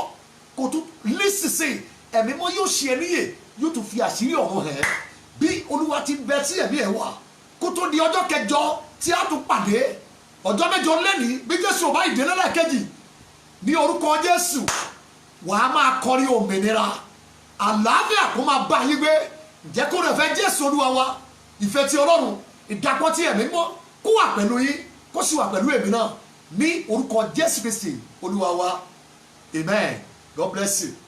kò tún lísìsì ẹ̀mí mọ́ yóò ṣe ẹ níyè, yóò tún fi àṣírí ọ̀run hẹ̀ ẹ́. Bí Olúwa ti bẹ sí ẹ̀mí ẹ̀ wá kó tó di ọjọ́ kẹjọ tí a tún pàdé ọjọ́ mẹ́jọ lẹ́nìí bí Jésù ò bá ìdílé lẹ́ẹ̀kejì ní orúkọ Jésù wàá máa kọrin òmìnira. Àlàáfíà kó máa bá yín gbé. Ǹjẹ́ kó rẹ̀ fẹ́ Jésù Olúwa wa, ìfẹ́ ti Ọlọ́run, ìdàpọ̀ ti ẹ̀mí mọ́ kó wà pẹ̀lú yín, kó sì wà pẹ̀lú èmi náà ní orúkọ Jésù Kristi Olúwa wa amen. God bless you.